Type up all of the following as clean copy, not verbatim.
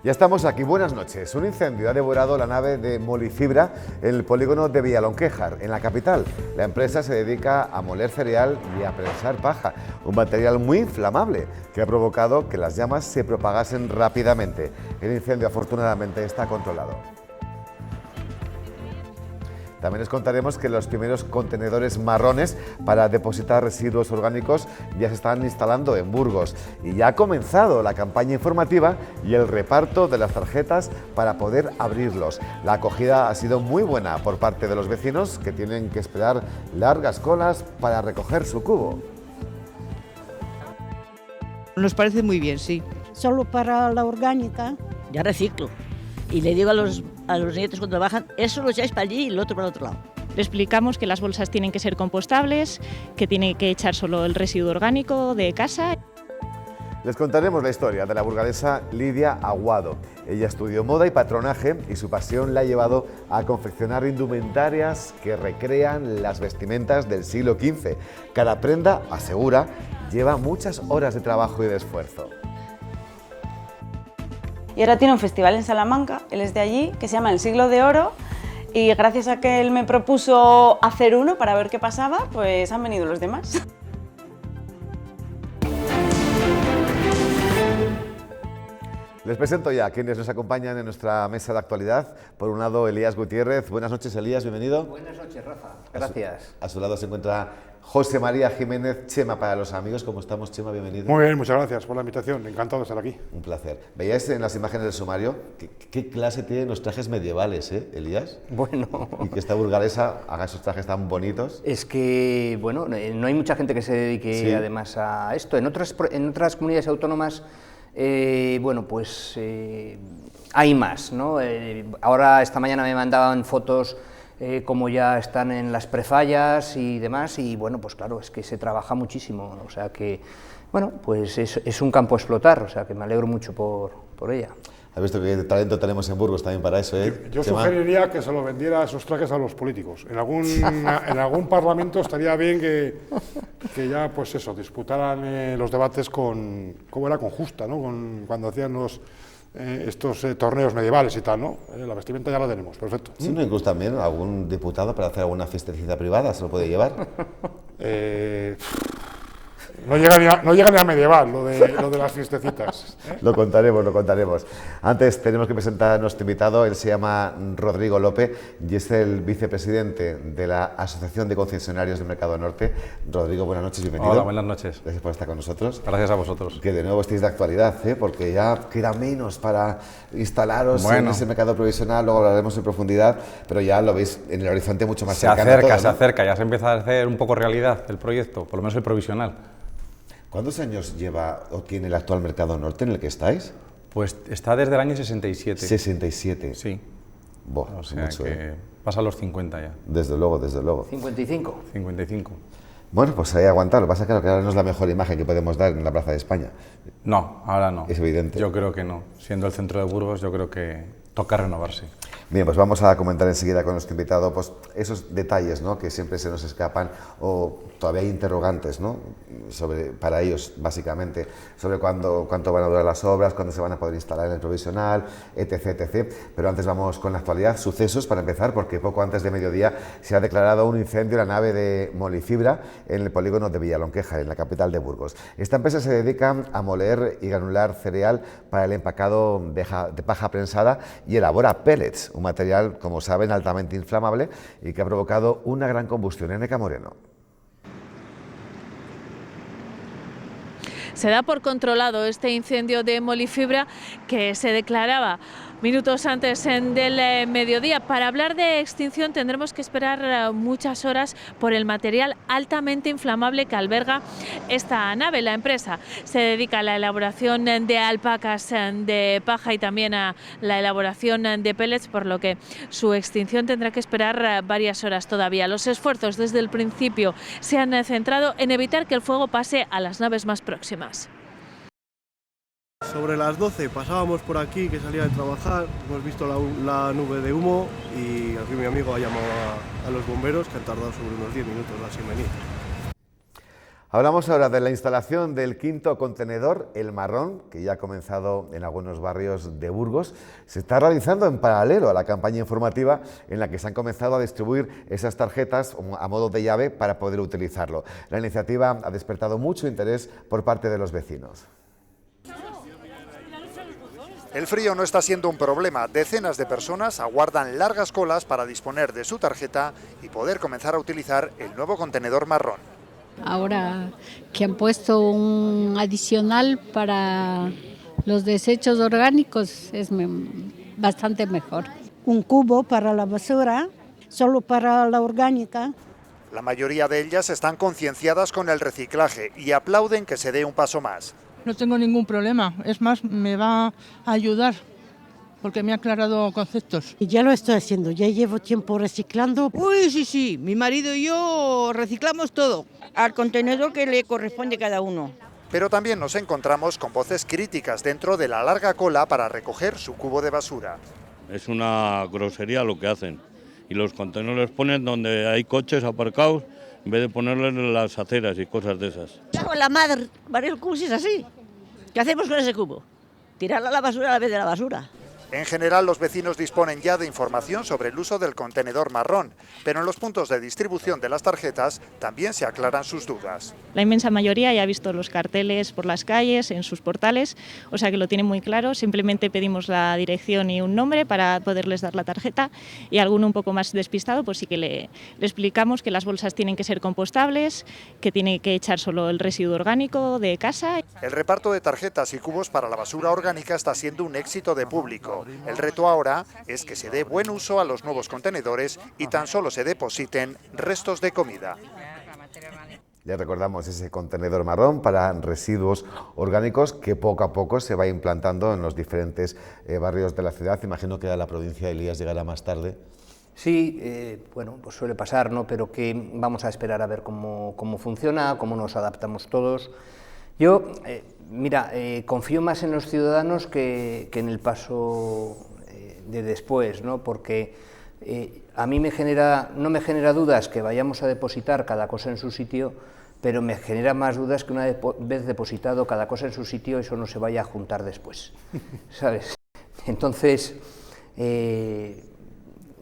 Ya estamos aquí, buenas noches. Un incendio ha devorado la nave de Molifibra en el polígono de Villalonquéjar, en la capital. La empresa se dedica a moler cereal y a prensar paja, un material muy inflamable que ha provocado que las llamas se propagasen rápidamente. El incendio afortunadamente está controlado. También les contaremos que los primeros contenedores marrones para depositar residuos orgánicos ya se están instalando en Burgos y ya ha comenzado la campaña informativa y el reparto de las tarjetas para poder abrirlos. La acogida ha sido muy buena por parte de los vecinos que tienen que esperar largas colas para recoger su cubo. Nos parece muy bien, sí. Solo para la orgánica. Ya reciclo. Y le digo a los nietos cuando trabajan, eso lo echáis para allí y el otro para el otro lado. Le explicamos que las bolsas tienen que ser compostables, que tiene que echar solo el residuo orgánico de casa. Les contaremos la historia de la burgalesa Lidia Aguado. Ella estudió moda y patronaje y su pasión la ha llevado a confeccionar indumentarias que recrean las vestimentas del siglo XV. Cada prenda, asegura, lleva muchas horas de trabajo y de esfuerzo. Y ahora tiene un festival en Salamanca, él es de allí, que se llama El Siglo de Oro, y gracias a que él me propuso hacer uno para ver qué pasaba, pues han venido los demás. Les presento ya a quienes nos acompañan en nuestra mesa de actualidad. Por un lado, Elías Gutiérrez. Buenas noches, Elías, bienvenido. Buenas noches, Rafa. Gracias. A su lado se encuentra José María Jiménez, Chema para los amigos. ¿Cómo estamos, Chema? Bienvenido. Muy bien, muchas gracias por la invitación. Encantado de estar aquí. Un placer. Veíais en las imágenes del sumario qué clase tienen los trajes medievales, Elías? Bueno. Y que esta burgalesa haga esos trajes tan bonitos. Es que, bueno, no hay mucha gente que se dedique además a esto. En otras comunidades autónomas, bueno, pues hay más, ¿no? Ahora, esta mañana me mandaban fotos como ya están en las prefallas y demás, y bueno, pues claro, es que se trabaja muchísimo, o sea que, bueno, pues es un campo a explotar, o sea que me alegro mucho por ella. ¿Has visto qué talento tenemos en Burgos también para eso, Yo sugeriría que se lo vendiera esos trajes a los políticos. En algún parlamento estaría bien que ya, pues eso, disputaran los debates con justa, ¿no? Cuando hacían estos torneos medievales y tal, ¿no? La vestimenta ya la tenemos, perfecto. Sí, ¿no? Incluso también algún diputado para hacer alguna fiestecita privada se lo puede llevar. No llega ni a medieval lo de las fiestecitas. Lo contaremos. Antes tenemos que presentar a nuestro invitado. Él se llama Rodrigo López y es el vicepresidente de la Asociación de Concesionarios del Mercado Norte. Rodrigo, buenas noches, bienvenido. Hola, buenas noches. Gracias por estar con nosotros. Gracias a vosotros. Que de nuevo estéis de actualidad, porque ya queda menos para instalaros en ese mercado provisional. Luego hablaremos en profundidad, pero ya lo veis en el horizonte mucho más cercano. Se acerca, ya se empieza a hacer un poco realidad el proyecto, por lo menos el provisional. ¿Cuántos años lleva o tiene el actual Mercado Norte en el que estáis? Pues está desde el año 67. 67. Sí. O sea mucho, que pasa los 50 ya. Desde luego, desde luego. 55. 55. Bueno, pues hay que aguantar. Lo que pasa es que ahora no es la mejor imagen que podemos dar en la Plaza de España. No, ahora no. Es evidente. Yo creo que no. Siendo el centro de Burgos, yo creo que toca renovarse. Bien, pues vamos a comentar enseguida con nuestro invitado pues, esos detalles, ¿no?, que siempre se nos escapan o todavía hay interrogantes, ¿no?, para ellos, básicamente, sobre cuánto van a durar las obras, cuándo se van a poder instalar en el provisional, etc. Pero antes vamos con la actualidad, sucesos para empezar, porque poco antes de mediodía se ha declarado un incendio en la nave de Molifibra en el polígono de Villalonquéjar, en la capital de Burgos. Esta empresa se dedica a moler y granular cereal para el empacado de paja prensada y elabora pellets, un material, como saben, altamente inflamable y que ha provocado una gran combustión. Eneca Moreno. Se da por controlado este incendio de Molifibra que se declaraba minutos antes del mediodía. Para hablar de extinción tendremos que esperar muchas horas por el material altamente inflamable que alberga esta nave. La empresa se dedica a la elaboración de alpacas de paja y también a la elaboración de pellets, por lo que su extinción tendrá que esperar varias horas todavía. Los esfuerzos desde el principio se han centrado en evitar que el fuego pase a las naves más próximas. Sobre las 12 pasábamos por aquí, que salía de trabajar, hemos visto la nube de humo y aquí mi amigo ha llamado a los bomberos, que han tardado sobre unos 10 minutos así en venir. Hablamos ahora de la instalación del quinto contenedor, el marrón, que ya ha comenzado en algunos barrios de Burgos. Se está realizando en paralelo a la campaña informativa en la que se han comenzado a distribuir esas tarjetas a modo de llave para poder utilizarlo. La iniciativa ha despertado mucho interés por parte de los vecinos. El frío no está siendo un problema. Decenas de personas aguardan largas colas para disponer de su tarjeta y poder comenzar a utilizar el nuevo contenedor marrón. Ahora que han puesto un adicional para los desechos orgánicos es bastante mejor. Un cubo para la basura, solo para la orgánica. La mayoría de ellas están concienciadas con el reciclaje y aplauden que se dé un paso más. No tengo ningún problema, es más, me va a ayudar porque me ha aclarado conceptos. Y ya lo estoy haciendo, ya llevo tiempo reciclando. Uy, sí, mi marido y yo reciclamos todo. Al contenedor que le corresponde a cada uno. Pero también nos encontramos con voces críticas dentro de la larga cola para recoger su cubo de basura. Es una grosería lo que hacen. Y los contenedores ponen donde hay coches aparcados en vez de ponerlos en las aceras y cosas de esas. Con la madre, varios cubos es así. ¿Qué hacemos con ese cubo? Tirarlo a la basura a la vez de la basura. En general, los vecinos disponen ya de información sobre el uso del contenedor marrón, pero en los puntos de distribución de las tarjetas también se aclaran sus dudas. La inmensa mayoría ya ha visto los carteles por las calles, en sus portales, o sea que lo tienen muy claro. Simplemente pedimos la dirección y un nombre para poderles dar la tarjeta, y alguno un poco más despistado, pues sí que le explicamos que las bolsas tienen que ser compostables, que tiene que echar solo el residuo orgánico de casa. El reparto de tarjetas y cubos para la basura orgánica está siendo un éxito de público. El reto ahora es que se dé buen uso a los nuevos contenedores y tan solo se depositen restos de comida. Ya recordamos ese contenedor marrón para residuos orgánicos que poco a poco se va implantando en los diferentes barrios de la ciudad. Imagino que a la provincia de Elías llegará más tarde. Sí, bueno, pues suele pasar, ¿no? Pero que vamos a esperar a ver cómo funciona, cómo nos adaptamos todos. Yo, confío más en los ciudadanos que en el paso de después, ¿no? Porque a mí no me genera dudas que vayamos a depositar cada cosa en su sitio, pero me genera más dudas que una vez depositado cada cosa en su sitio, eso no se vaya a juntar después, ¿sabes? Entonces,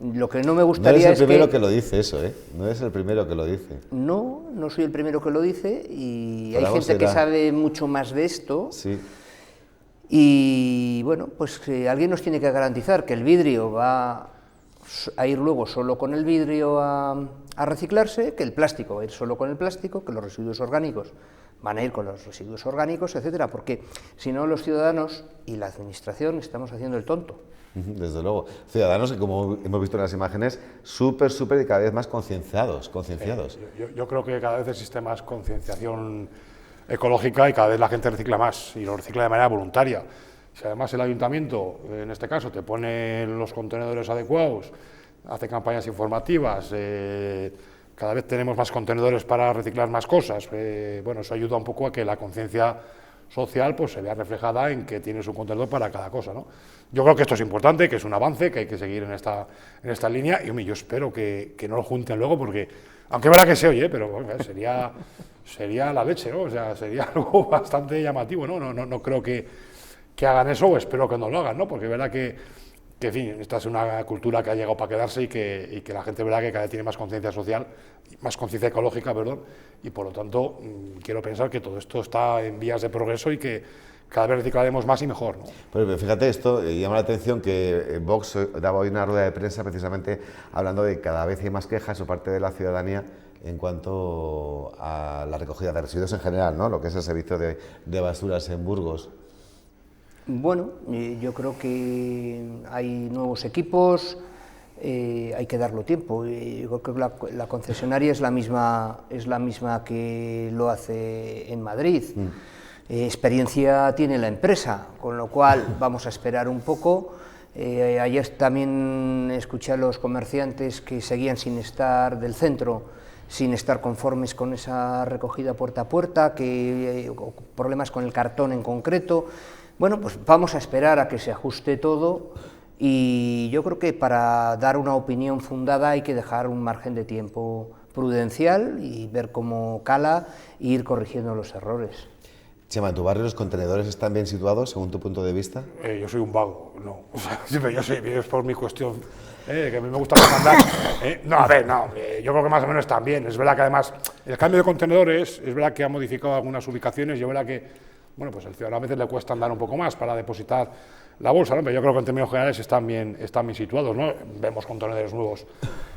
lo que no me gustaría es que... No eres el primero que lo dice eso, ¿eh? No es el primero que lo dice. No soy el primero que lo dice, y hay gente que sabe mucho más de esto. Sí. Y bueno, pues que alguien nos tiene que garantizar que el vidrio va a ir luego solo con el vidrio a reciclarse, que el plástico va a ir solo con el plástico, que los residuos orgánicos van a ir con los residuos orgánicos, etcétera, porque si no los ciudadanos y la administración estamos haciendo el tonto. Desde luego. Ciudadanos que, como hemos visto en las imágenes, súper y cada vez más concienciados. Yo creo que cada vez existe más concienciación ecológica y cada vez la gente recicla más y lo recicla de manera voluntaria. Si además el ayuntamiento, en este caso, te pone los contenedores adecuados, hace campañas informativas, cada vez tenemos más contenedores para reciclar más cosas, bueno, eso ayuda un poco a que la conciencia social pues se vea reflejada en que tienes un contenedor para cada cosa, ¿no? Yo creo que esto es importante, que es un avance, que hay que seguir en esta línea, y yo espero que no lo junten luego, porque, aunque es verdad que se oye, pero bueno, sería la leche, ¿no? O sea, sería algo bastante llamativo, ¿no? No creo que hagan eso, o espero que no lo hagan, ¿no? Porque es verdad que en fin, esta es una cultura que ha llegado para quedarse y que la gente, verdad, que cada vez tiene más conciencia social, más conciencia ecológica, perdón, y por lo tanto quiero pensar que todo esto está en vías de progreso y que cada vez reciclaremos más y mejor, ¿no? Pero fíjate, esto llama la atención que Vox daba hoy una rueda de prensa precisamente hablando de que cada vez hay más quejas por parte de la ciudadanía en cuanto a la recogida de residuos en general, ¿no? Lo que es el servicio de basuras en Burgos. Bueno, yo creo que hay nuevos equipos, hay que darlo tiempo. Yo creo que la concesionaria es la misma que lo hace en Madrid. Experiencia tiene la empresa, con lo cual vamos a esperar un poco. Ayer también escuché a los comerciantes que seguían sin estar del centro, sin estar conformes con esa recogida puerta a puerta, que problemas con el cartón en concreto. Bueno, pues vamos a esperar a que se ajuste todo, y yo creo que para dar una opinión fundada hay que dejar un margen de tiempo prudencial y ver cómo cala e ir corrigiendo los errores. Chema, ¿en tu barrio los contenedores están bien situados, según tu punto de vista? Yo soy un vago, no. O sea, es por mi cuestión, que a mí me gusta mandar. No, a ver, no, yo creo que más o menos están bien. Es verdad que además el cambio de contenedores, es verdad que ha modificado algunas ubicaciones y es verdad que, bueno, pues al ciudadano a veces le cuesta andar un poco más para depositar la bolsa, ¿no? Pero yo creo que en términos generales están bien situados, ¿no? Vemos contenedores nuevos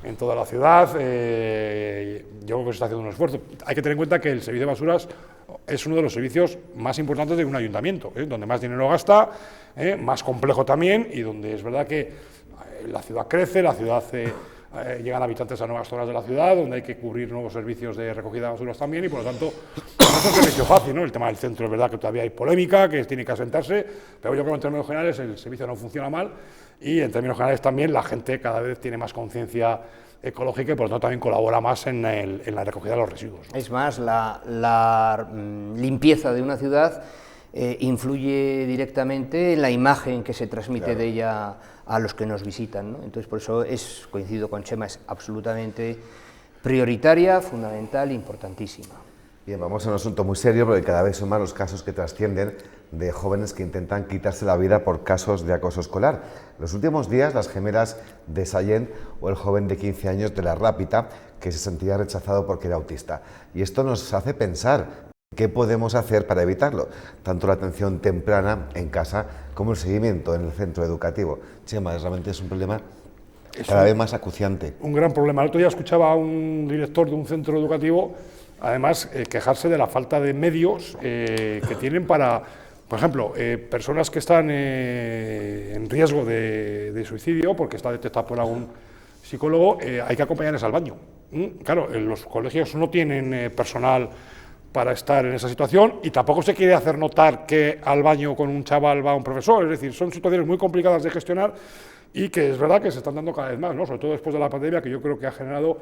en toda la ciudad, yo creo que se está haciendo un esfuerzo. Hay que tener en cuenta que el servicio de basuras es uno de los servicios más importantes de un ayuntamiento, donde más dinero gasta, más complejo también, y donde es verdad que la ciudad crece, la ciudad llegan habitantes a nuevas zonas de la ciudad, donde hay que cubrir nuevos servicios de recogida de basuras también, y por lo tanto no es un servicio fácil, ¿no? El tema del centro es verdad que todavía hay polémica, que tiene que asentarse, pero yo creo que en términos generales el servicio no funciona mal, y en términos generales también la gente cada vez tiene más conciencia ecológica y por lo tanto también colabora más en la recogida de los residuos, ¿no? Es más, la limpieza de una ciudad influye directamente en la imagen que se transmite de ella a los que nos visitan, ¿no? Entonces, por eso coincido con Chema, es absolutamente prioritaria, fundamental e importantísima. Bien, vamos a un asunto muy serio, porque cada vez son más los casos que trascienden de jóvenes que intentan quitarse la vida por casos de acoso escolar. En los últimos días, las gemelas de Sallent o el joven de 15 años de La Rápita, que se sentía rechazado porque era autista. Y esto nos hace pensar qué podemos hacer para evitarlo, tanto la atención temprana en casa como el seguimiento en el centro educativo. Chema, realmente es un problema cada vez más acuciante. Un gran problema. El otro día escuchaba a un director de un centro educativo, además, quejarse de la falta de medios que tienen para, por ejemplo, personas que están en riesgo de suicidio, porque está detectada por algún psicólogo, hay que acompañarles al baño. Claro, los colegios no tienen personal para estar en esa situación y tampoco se quiere hacer notar que al baño con un chaval va un profesor, es decir, son situaciones muy complicadas de gestionar y que es verdad que se están dando cada vez más, ¿no? Sobre todo después de la pandemia, que yo creo que ha generado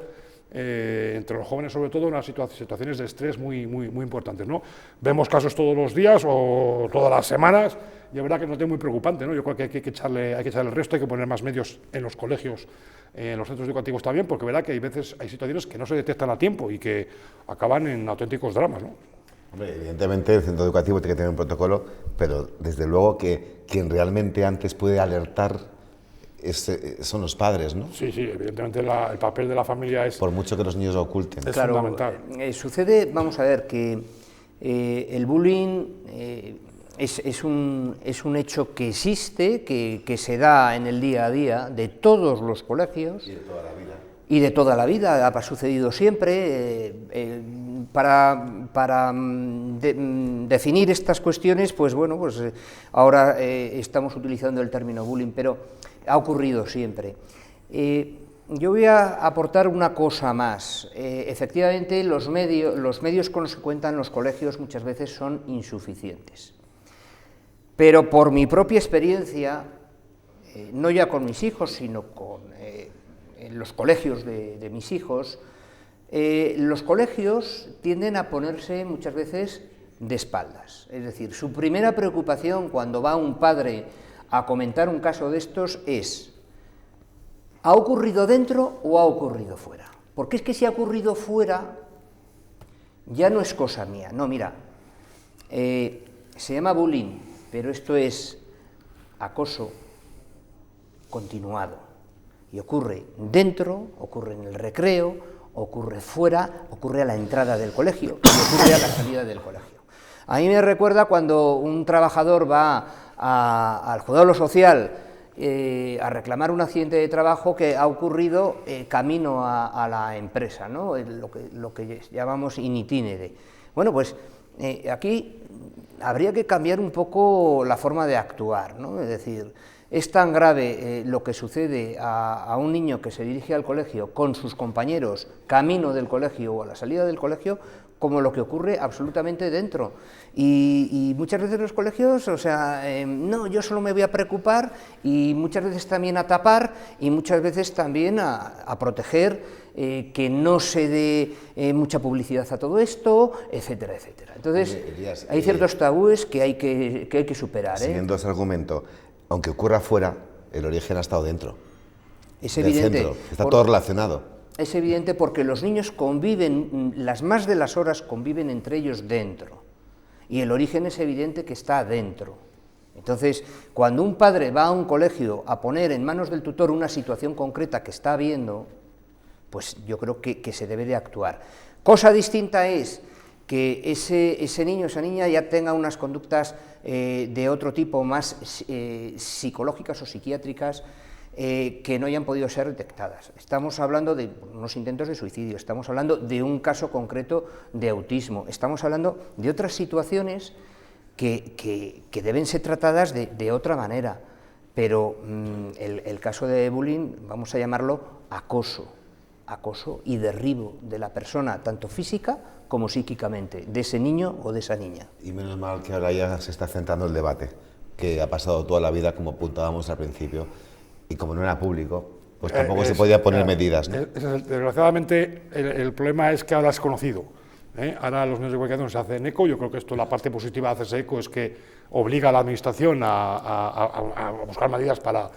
entre los jóvenes sobre todo unas situaciones de estrés muy importantes, ¿no? Vemos casos todos los días o todas las semanas y es verdad que no es muy preocupante, ¿no? Yo creo que hay que echarle el resto, hay que poner más medios en los colegios, en los centros educativos también, porque es verdad que hay situaciones que no se detectan a tiempo y que acaban en auténticos dramas, ¿no? Hombre, evidentemente el centro educativo tiene que tener un protocolo, pero desde luego que quien realmente antes puede alertar son los padres, ¿no? Sí, evidentemente el papel de la familia es... Por mucho que los niños lo oculten. Es fundamental. Sucede, vamos a ver, que el bullying es un hecho que existe, que se da en el día a día de todos los colegios. Y de toda la vida. Y de toda la vida, ha sucedido siempre. Para definir estas cuestiones, pues bueno, pues ahora estamos utilizando el término bullying, pero ha ocurrido siempre. Yo voy a aportar una cosa más. Efectivamente, los medios con los que cuentan los colegios muchas veces son insuficientes. Pero por mi propia experiencia, no ya con mis hijos, sino en los colegios de mis hijos, los colegios tienden a ponerse muchas veces de espaldas. Es decir, su primera preocupación cuando va un padre a comentar un caso de estos es: ¿ha ocurrido dentro o ha ocurrido fuera? Porque es que si ha ocurrido fuera, ya no es cosa mía. No, mira, se llama bullying, pero esto es acoso continuado. Y ocurre dentro, ocurre en el recreo, ocurre fuera, ocurre a la entrada del colegio y ocurre a la salida del colegio. A mí me recuerda cuando un trabajador va al juzgado social a reclamar un accidente de trabajo que ha ocurrido camino a la empresa, ¿no? Lo que llamamos in itinere. Bueno, pues aquí habría que cambiar un poco la forma de actuar, ¿no? Es decir, es tan grave lo que sucede a un niño que se dirige al colegio con sus compañeros camino del colegio o a la salida del colegio, como lo que ocurre absolutamente dentro. Y muchas veces los colegios, o sea, no, yo solo me voy a preocupar, y muchas veces también a tapar, y muchas veces también a proteger, que no se dé mucha publicidad a todo esto, etcétera, etcétera. Entonces, Elías, hay ciertos tabúes que hay que superar. Siguiendo ese argumento, aunque ocurra fuera, el origen ha estado dentro. Es evidente. Centro. Está todo relacionado. es evidente porque los niños conviven, las más de las horas conviven entre ellos dentro, y el origen es evidente que está dentro. Entonces, cuando un padre va a un colegio a poner en manos del tutor una situación concreta que está viendo, pues yo creo que se debe de actuar. Cosa distinta es que ese niño, esa niña ya tenga unas conductas de otro tipo, más psicológicas o psiquiátricas, que no hayan podido ser detectadas. Estamos hablando de unos intentos de suicidio, estamos hablando de un caso concreto de autismo, estamos hablando de otras situaciones que deben ser tratadas de otra manera, pero el caso de bullying, vamos a llamarlo acoso y derribo de la persona, tanto física como psíquicamente, de ese niño o de esa niña. Y menos mal que ahora ya se está centrando el debate, que ha pasado toda la vida, como apuntábamos al principio, y como no era público, pues tampoco se podía poner medidas, ¿no? Desgraciadamente, el problema es que ahora es conocido. Ahora los medios de comunicación se hacen eco. Yo creo que esto, la parte positiva de hacerse eco es que obliga a la administración a buscar medidas para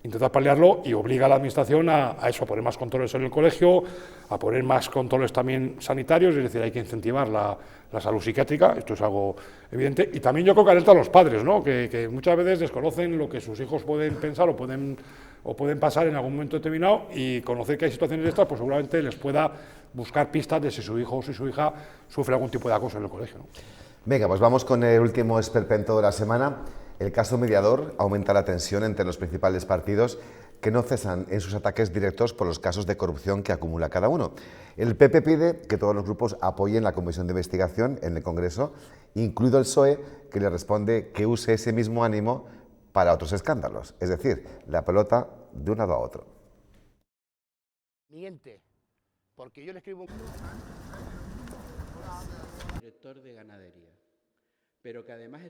intentar paliarlo, y obliga a la administración a eso, a poner más controles en el colegio, a poner más controles también sanitarios, es decir, hay que incentivar la salud psiquiátrica, esto es algo evidente, y también yo creo que alerta a los padres, ¿no? que muchas veces desconocen lo que sus hijos pueden pensar o pueden pasar en algún momento determinado, y conocer que hay situaciones de estas, pues seguramente les pueda buscar pistas de si su hijo o si su hija sufre algún tipo de acoso en el colegio, ¿no? Venga, pues vamos con el último esperpento de la semana. El caso mediador aumenta la tensión entre los principales partidos, que no cesan en sus ataques directos por los casos de corrupción que acumula cada uno. El PP pide que todos los grupos apoyen la comisión de investigación en el Congreso, incluido el PSOE, que le responde que use ese mismo ánimo para otros escándalos, es decir, la pelota de un lado a otro. Miente, porque yo le escribo un director de ganadería, pero que además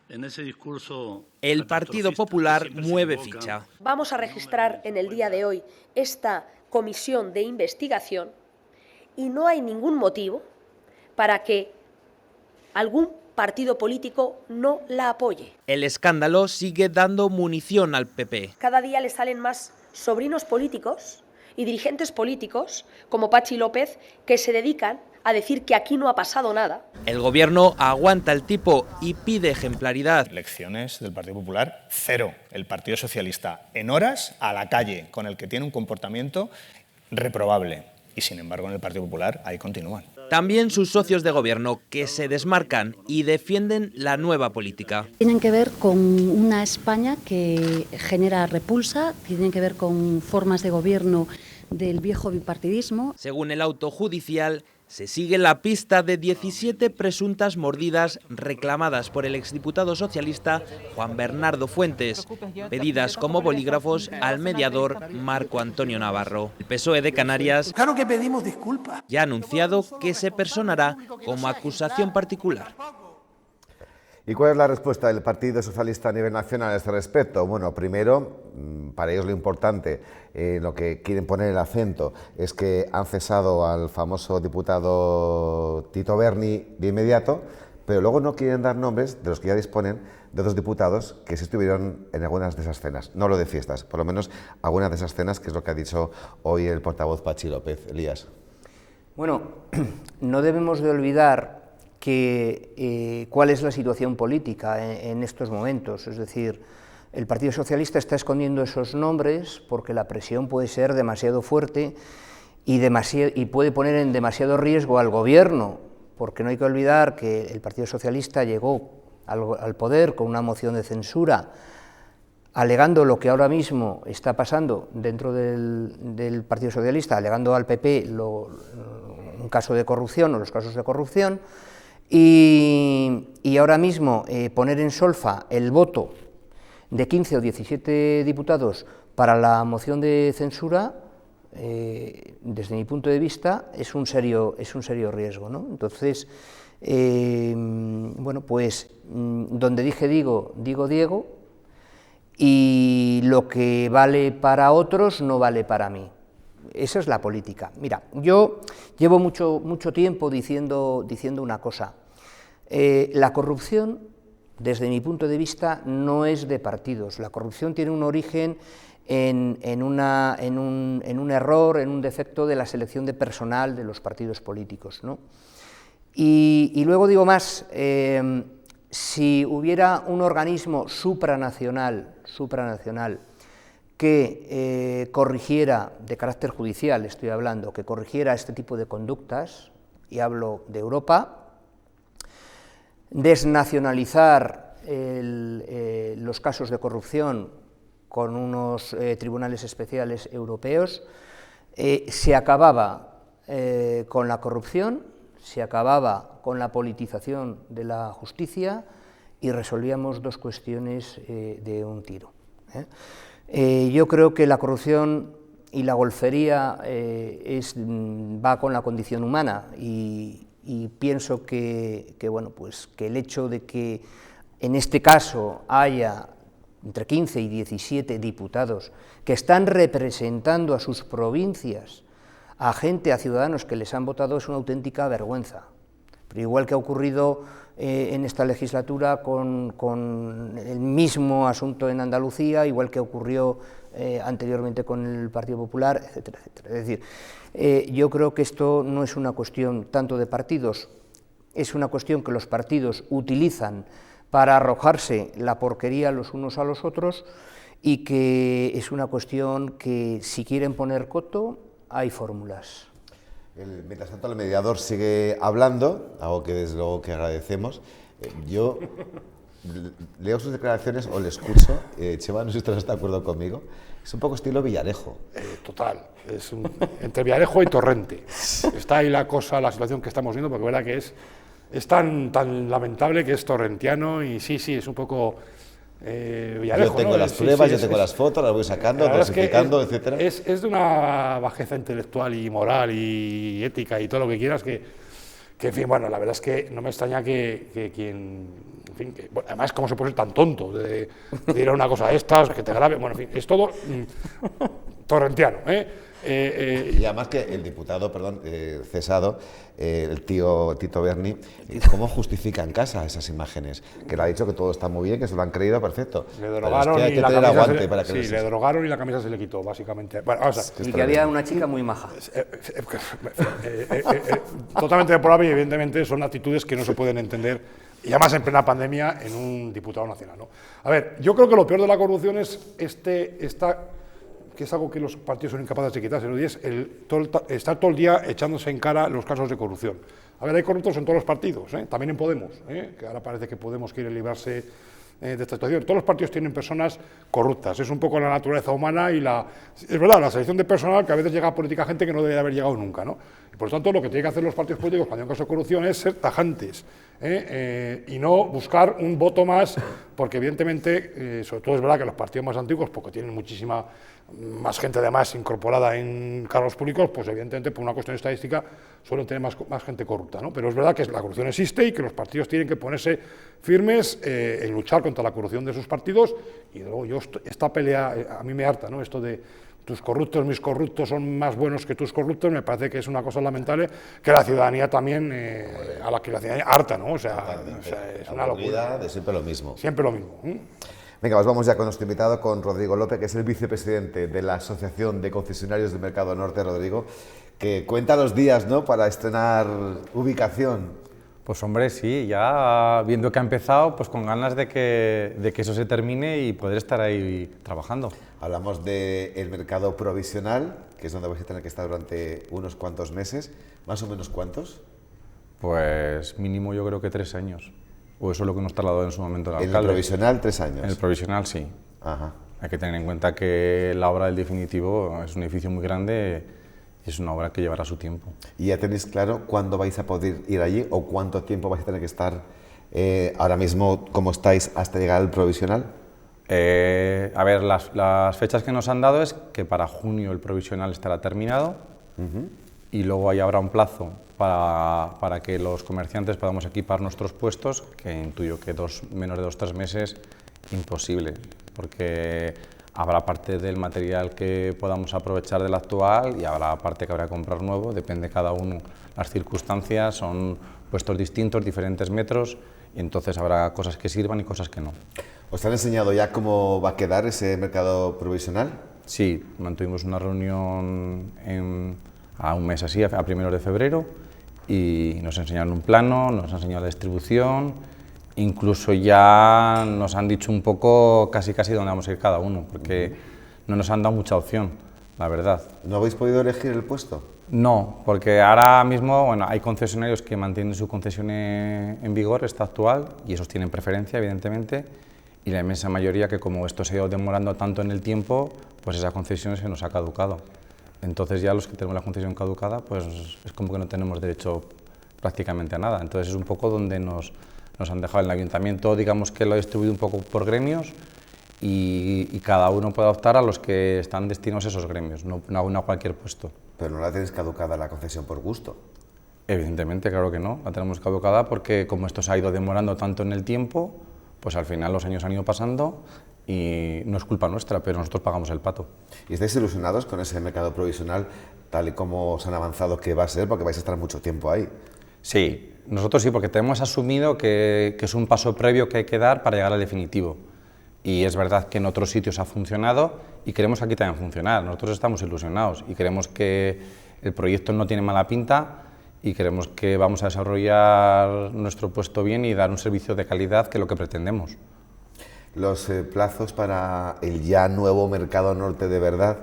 en ese discurso el Partido Popular mueve ficha. Vamos a registrar en el día de hoy esta comisión de investigación y no hay ningún motivo para que algún partido político no la apoye. El escándalo sigue dando munición al PP. Cada día le salen más sobrinos políticos y dirigentes políticos, como Pachi López, que se dedican a decir que aquí no ha pasado nada. El gobierno aguanta el tipo y pide ejemplaridad. Elecciones del Partido Popular, 0. El Partido Socialista en horas a la calle, con el que tiene un comportamiento reprobable. Y sin embargo en el Partido Popular ahí continúan. También sus socios de gobierno, que se desmarcan y defienden la nueva política. Tienen que ver con una España que genera repulsa, tienen que ver con formas de gobierno del viejo bipartidismo. Según el auto judicial, se sigue la pista de 17 presuntas mordidas reclamadas por el exdiputado socialista Juan Bernardo Fuentes, pedidas como bolígrafos al mediador Marco Antonio Navarro. El PSOE de Canarias claro que pedimos disculpas. Ya ha anunciado que se personará como acusación particular. ¿Y cuál es la respuesta del Partido Socialista a nivel nacional a este respecto? Bueno, primero, para ellos lo importante, lo que quieren poner el acento, es que han cesado al famoso diputado Tito Berni de inmediato, pero luego no quieren dar nombres de los que ya disponen de otros diputados que sí estuvieron en algunas de esas cenas, no lo de fiestas, por lo menos algunas de esas cenas, que es lo que ha dicho hoy el portavoz Pachi López. Elías. Bueno, no debemos de olvidar cuál es la situación política en estos momentos, es decir, el Partido Socialista está escondiendo esos nombres porque la presión puede ser demasiado fuerte y puede poner en demasiado riesgo al gobierno, porque no hay que olvidar que el Partido Socialista llegó al poder con una moción de censura, alegando lo que ahora mismo está pasando dentro del Partido Socialista, alegando al PP un caso de corrupción o los casos de corrupción, y ahora mismo poner en solfa el voto de 15 o 17 diputados para la moción de censura, desde mi punto de vista, es un serio riesgo, ¿no? Entonces, bueno, pues donde dije digo Diego, y lo que vale para otros no vale para mí. Esa es la política. Mira, yo llevo mucho tiempo diciendo una cosa. La corrupción, desde mi punto de vista, no es de partidos. La corrupción tiene un origen en un error, en un defecto de la selección de personal de los partidos políticos, ¿no? Y luego digo más, si hubiera un organismo supranacional que corrigiera, de carácter judicial estoy hablando, que corrigiera este tipo de conductas, y hablo de Europa, desnacionalizar los casos de corrupción con unos tribunales especiales europeos, se acababa con la corrupción, se acababa con la politización de la justicia y resolvíamos dos cuestiones de un tiro. Yo creo que la corrupción y la golfería va con la condición humana y pienso que el hecho de que en este caso haya entre 15 y 17 diputados que están representando a sus provincias, a gente, a ciudadanos que les han votado, es una auténtica vergüenza. Pero igual que ha ocurrido en esta legislatura con el mismo asunto en Andalucía, igual que ocurrió anteriormente con el Partido Popular, etcétera, etcétera. Es decir, yo creo que esto no es una cuestión tanto de partidos, es una cuestión que los partidos utilizan para arrojarse la porquería los unos a los otros y que es una cuestión que si quieren poner coto, hay fórmulas. Mientras tanto, el mediador sigue hablando, algo que desde luego que agradecemos. Yo leo sus declaraciones o le escucho. Chema, no sé si usted está de acuerdo conmigo. Es un poco estilo Villarejo. Total, es entre Villarejo y Torrente. Está ahí la situación que estamos viendo, porque verdad que es tan lamentable que es torrentiano y sí, es un poco Villarejo. Yo tengo las pruebas, yo tengo las fotos, las voy sacando, clasificando, etcétera. Es de una bajeza intelectual y moral y ética y todo lo que quieras que en fin, bueno, la verdad es que no me extraña que quien, en fin, además, ¿cómo se puede ser tan tonto de ir a una cosa de estas, que te grabe? Bueno, en fin, es todo torrentiano, y además que el diputado, cesado, el tío Tito Berni, ¿cómo justifica en casa esas imágenes? Que le ha dicho que todo está muy bien, que se lo han creído, perfecto. Le drogaron es que hay que tener aguante para que le drogaron y la camisa se le quitó, básicamente. Bueno, y que había una chica muy maja. Totalmente deplorable y evidentemente son actitudes que no se pueden entender, y además en plena pandemia, en un diputado nacional, ¿no? A ver, yo creo que lo peor de la corrupción es que es algo que los partidos son incapaces de quitarse, ¿no? Y es estar todo el día echándose en cara los casos de corrupción. A ver, hay corruptos en todos los partidos, también en Podemos, que ahora parece que Podemos quiere librarse de esta situación. Todos los partidos tienen personas corruptas, es un poco la naturaleza humana y es verdad, la selección de personal que a veces llega a política gente que no debería haber llegado nunca, ¿no? Y por lo tanto, lo que tienen que hacer los partidos políticos cuando hay un caso de corrupción es ser tajantes, y no buscar un voto más, porque evidentemente, sobre todo es verdad que los partidos más antiguos, porque tienen muchísima más gente además incorporada en cargos públicos, pues evidentemente por una cuestión estadística suelen tener más gente corrupta, ¿no? Pero es verdad que la corrupción existe y que los partidos tienen que ponerse firmes en luchar contra la corrupción de sus partidos, y luego esta pelea a mí me harta, ¿no? Esto de tus corruptos, mis corruptos son más buenos que tus corruptos, me parece que es una cosa lamentable que la ciudadanía también, a la que la ciudadanía harta, ¿no? O sea es una locura. De siempre lo mismo. Siempre lo mismo. Venga, pues vamos ya con nuestro invitado, con Rodrigo López, que es el vicepresidente de la Asociación de Concesionarios del Mercado Norte. Rodrigo, que cuenta los días, ¿no?, para estrenar ubicación. Pues hombre, sí, ya viendo que ha empezado, pues con ganas de que eso se termine y poder estar ahí trabajando. Hablamos del mercado provisional, que es donde vais a tener que estar durante unos cuantos meses. ¿Más o menos cuántos? Pues mínimo yo creo que 3 años. O eso es lo que nos trasladó en su momento el alcalde. ¿En el provisional 3 años? En el provisional sí. Ajá. Hay que tener en cuenta que la obra del definitivo es un edificio muy grande y es una obra que llevará su tiempo. ¿Y ya tenéis claro cuándo vais a poder ir allí o cuánto tiempo vais a tener que estar ahora mismo, como estáis, hasta llegar al provisional? A ver, las fechas que nos han dado es que para junio el provisional estará terminado y luego ahí habrá un plazo para que los comerciantes podamos equipar nuestros puestos, que intuyo que menos de 2 o 3 meses, imposible, porque habrá parte del material que podamos aprovechar del actual y habrá parte que habrá que comprar nuevo, depende cada uno, las circunstancias, son puestos distintos, diferentes metros, y entonces habrá cosas que sirvan y cosas que no. ¿Os han enseñado ya cómo va a quedar ese mercado provisional? Sí, mantuvimos una reunión a un mes así, a primeros de febrero, y nos enseñaron un plano, nos enseñaron la distribución, incluso ya nos han dicho un poco casi dónde vamos a ir cada uno, porque no nos han dado mucha opción, la verdad. ¿No habéis podido elegir el puesto? No, porque ahora mismo bueno, hay concesionarios que mantienen su concesión en vigor, esta actual, y esos tienen preferencia, evidentemente, y la inmensa mayoría que como esto se ha ido demorando tanto en el tiempo, pues esa concesión se nos ha caducado. Entonces ya los que tenemos la concesión caducada, pues es como que no tenemos derecho prácticamente a nada. Entonces es un poco donde nos han dejado el ayuntamiento, digamos que lo ha distribuido un poco por gremios y cada uno puede optar a los que están destinados a esos gremios, no a cualquier puesto. Pero no la tenéis caducada la concesión por gusto. Evidentemente, claro que no, la tenemos caducada porque como esto se ha ido demorando tanto en el tiempo, pues al final los años han ido pasando y no es culpa nuestra, pero nosotros pagamos el pato. ¿Y estáis ilusionados con ese mercado provisional tal y como os han avanzado que va a ser? Porque vais a estar mucho tiempo ahí. Sí, nosotros sí, porque tenemos asumido que es un paso previo que hay que dar para llegar al definitivo. Y es verdad que en otros sitios ha funcionado y queremos que aquí también funcionar. Nosotros estamos ilusionados y creemos que el proyecto no tiene mala pinta y creemos que vamos a desarrollar nuestro puesto bien y dar un servicio de calidad, que es lo que pretendemos. Los plazos para el ya nuevo Mercado Norte de verdad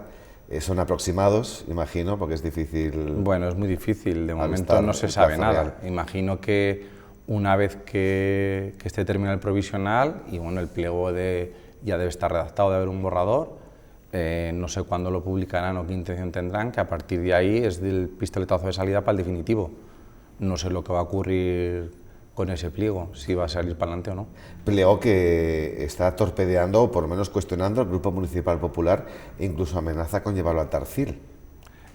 son aproximados, imagino, porque es difícil... Bueno, es muy difícil, de momento no se sabe nada. Imagino que una vez que esté terminado el provisional y bueno, el pliego ya debe estar redactado, debe haber un borrador, no sé cuándo lo publicarán o qué intención tendrán, que a partir de ahí es del pistoletazo de salida para el definitivo. No sé lo que va a ocurrir con ese pliego, si va a salir para adelante o no. Pliego que está torpedeando o por lo menos cuestionando al Grupo Municipal Popular e incluso amenaza con llevarlo a Tarcil.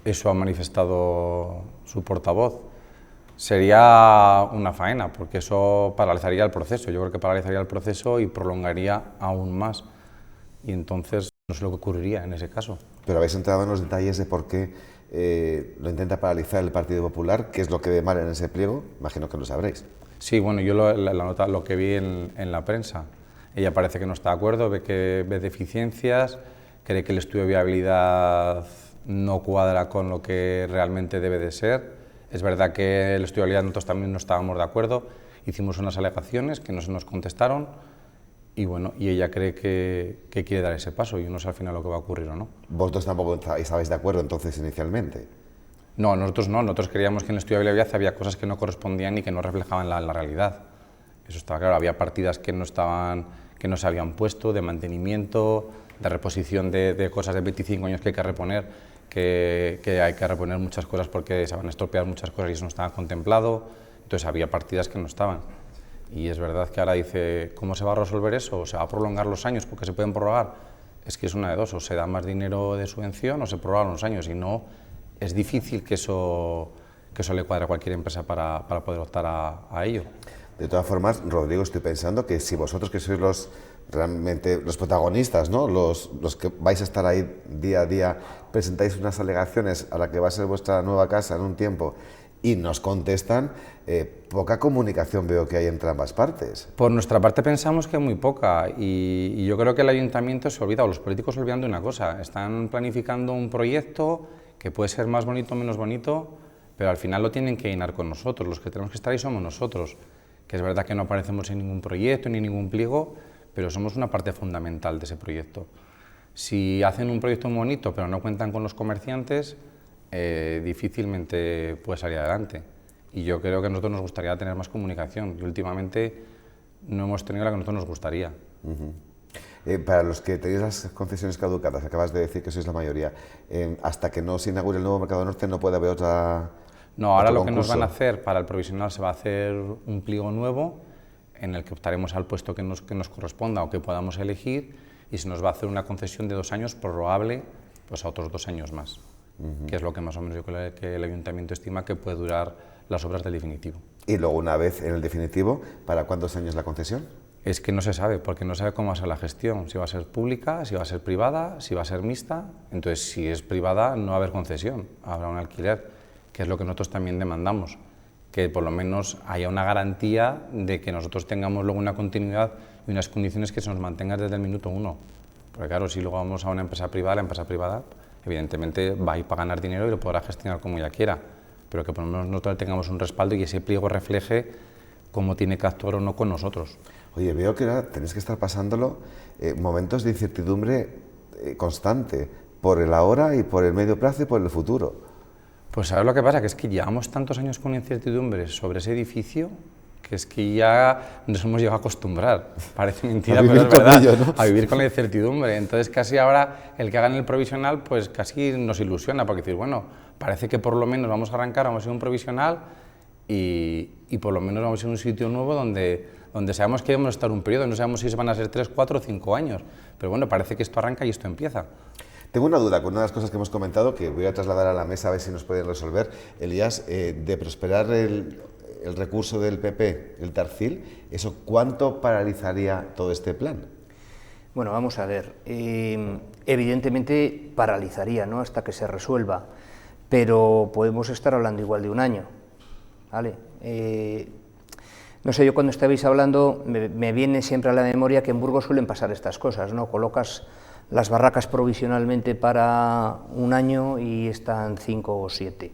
Eso ha manifestado su portavoz. Sería una faena, porque eso paralizaría el proceso. Yo creo que paralizaría el proceso y prolongaría aún más. Y entonces no sé lo que ocurriría en ese caso. Pero habéis entrado en los detalles de por qué lo intenta paralizar el Partido Popular, qué es lo que ve mal en ese pliego, imagino que lo sabréis. Sí, bueno, yo la nota, lo que vi en la prensa, ella parece que no está de acuerdo, ve deficiencias, cree que el estudio de viabilidad no cuadra con lo que realmente debe de ser. Es verdad que el estudio de viabilidad nosotros también no estábamos de acuerdo, hicimos unas alegaciones que no se nos contestaron y bueno, y ella cree que quiere dar ese paso y no sé al final lo que va a ocurrir o no. ¿Vosotros tampoco estabais de acuerdo entonces inicialmente? No, nosotros creíamos que en el estudio de viabilidad había cosas que no correspondían y que no reflejaban la realidad. Eso estaba claro, había partidas que no se habían puesto, de mantenimiento, de reposición de cosas de 25 años que hay que reponer, que hay que reponer muchas cosas porque se van a estropear muchas cosas y eso no estaba contemplado, entonces había partidas que no estaban. Y es verdad que ahora dice, ¿cómo se va a resolver eso? ¿O se va a prolongar los años porque se pueden prorrogar? Es que es una de dos, o se da más dinero de subvención o se prorrogan los años y no... Es difícil que eso le cuadre a cualquier empresa para poder optar a ello. De todas formas, Rodrigo, estoy pensando que si vosotros que sois realmente los protagonistas, ¿no? los que vais a estar ahí día a día, presentáis unas alegaciones a la que va a ser vuestra nueva casa en un tiempo y nos contestan, poca comunicación veo que hay entre ambas partes. Por nuestra parte pensamos que muy poca y yo creo que el ayuntamiento se olvida, o los políticos se olvidan de una cosa, están planificando un proyecto que puede ser más bonito o menos bonito, pero al final lo tienen que llenar con nosotros, los que tenemos que estar ahí somos nosotros, que es verdad que no aparecemos en ningún proyecto ni en ningún pliego, pero somos una parte fundamental de ese proyecto. Si hacen un proyecto muy bonito pero no cuentan con los comerciantes, difícilmente puede salir adelante. Y yo creo que a nosotros nos gustaría tener más comunicación y últimamente no hemos tenido la que a nosotros nos gustaría. Para los que tenéis las concesiones caducadas, acabas de decir que sois la mayoría, hasta que no se inaugure el nuevo Mercado Norte no puede haber otra... No, ahora lo que nos van a hacer para el provisional se va a hacer un pliego nuevo en el que optaremos al puesto que nos corresponda o que podamos elegir y se nos va a hacer una concesión de 2 años prorrogable pues a otros 2 años más, que es lo que más o menos yo creo que el ayuntamiento estima que puede durar las obras del definitivo. Y luego una vez en el definitivo, ¿para cuántos años la concesión? Es que no se sabe, porque no sabe cómo va a ser la gestión, si va a ser pública, si va a ser privada, si va a ser mixta. Entonces, si es privada, no va a haber concesión, habrá un alquiler, que es lo que nosotros también demandamos, que por lo menos haya una garantía de que nosotros tengamos luego una continuidad y unas condiciones que se nos mantengan desde el minuto 1, Porque claro, si luego vamos a una empresa privada, la empresa privada evidentemente va a ir para ganar dinero y lo podrá gestionar como ella quiera, pero que por lo menos nosotros tengamos un respaldo y ese pliego refleje cómo tiene que actuar o no con nosotros. Oye, veo que ahora tenéis que estar pasándolo momentos de incertidumbre constante por el ahora y por el medio plazo y por el futuro. Pues ¿sabes lo que pasa? Que es que llevamos tantos años con incertidumbre sobre ese edificio que es que ya nos hemos llegado a acostumbrar, parece mentira, pero es verdad, ello, ¿no? A vivir con la incertidumbre. Entonces casi ahora el que haga en el provisional pues casi nos ilusiona, porque decir, bueno, parece que por lo menos vamos a arrancar, vamos a ir a un provisional y por lo menos vamos a ir a un sitio nuevo donde sabemos que vamos a estar un periodo, no sabemos si van a ser 3, 4 o 5 años, pero bueno, parece que esto arranca y esto empieza. Tengo una duda con una de las cosas que hemos comentado que voy a trasladar a la mesa a ver si nos pueden resolver. Elías, de prosperar el recurso del PP, el Tarcil, ¿eso cuánto paralizaría todo este plan? Bueno, vamos a ver, evidentemente paralizaría, ¿no?, hasta que se resuelva, pero podemos estar hablando igual de un año, ¿vale? No sé, yo cuando estabais hablando me viene siempre a la memoria que en Burgos suelen pasar estas cosas, ¿no? Colocas las barracas provisionalmente para un año y están 5 o 7.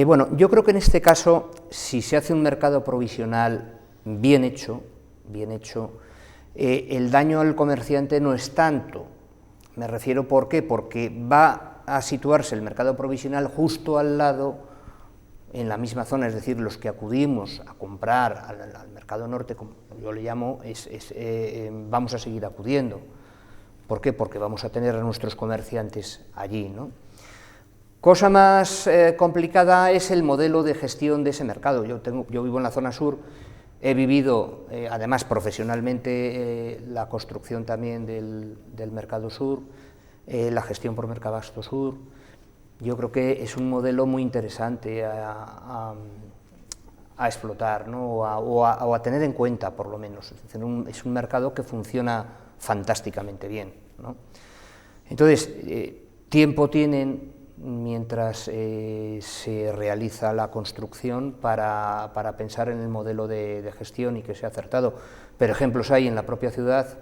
Bueno, yo creo que en este caso, si se hace un mercado provisional bien hecho, el daño al comerciante no es tanto. Me refiero, ¿por qué? Porque va a situarse el mercado provisional justo al lado, en la misma zona, es decir, los que acudimos a comprar al mercado norte, como yo le llamo, vamos a seguir acudiendo. ¿Por qué? Porque vamos a tener a nuestros comerciantes allí, ¿no? Cosa más complicada es el modelo de gestión de ese mercado. Yo vivo en la zona sur, he vivido, además profesionalmente, la construcción también del mercado sur, la gestión por Mercabasto Sur. Yo creo que es un modelo muy interesante a explotar, ¿no? o a tener en cuenta, por lo menos. Es un mercado que funciona fantásticamente bien, ¿no? Entonces, tiempo tienen mientras se realiza la construcción para pensar en el modelo de gestión y que sea acertado. Pero ejemplos hay en la propia ciudad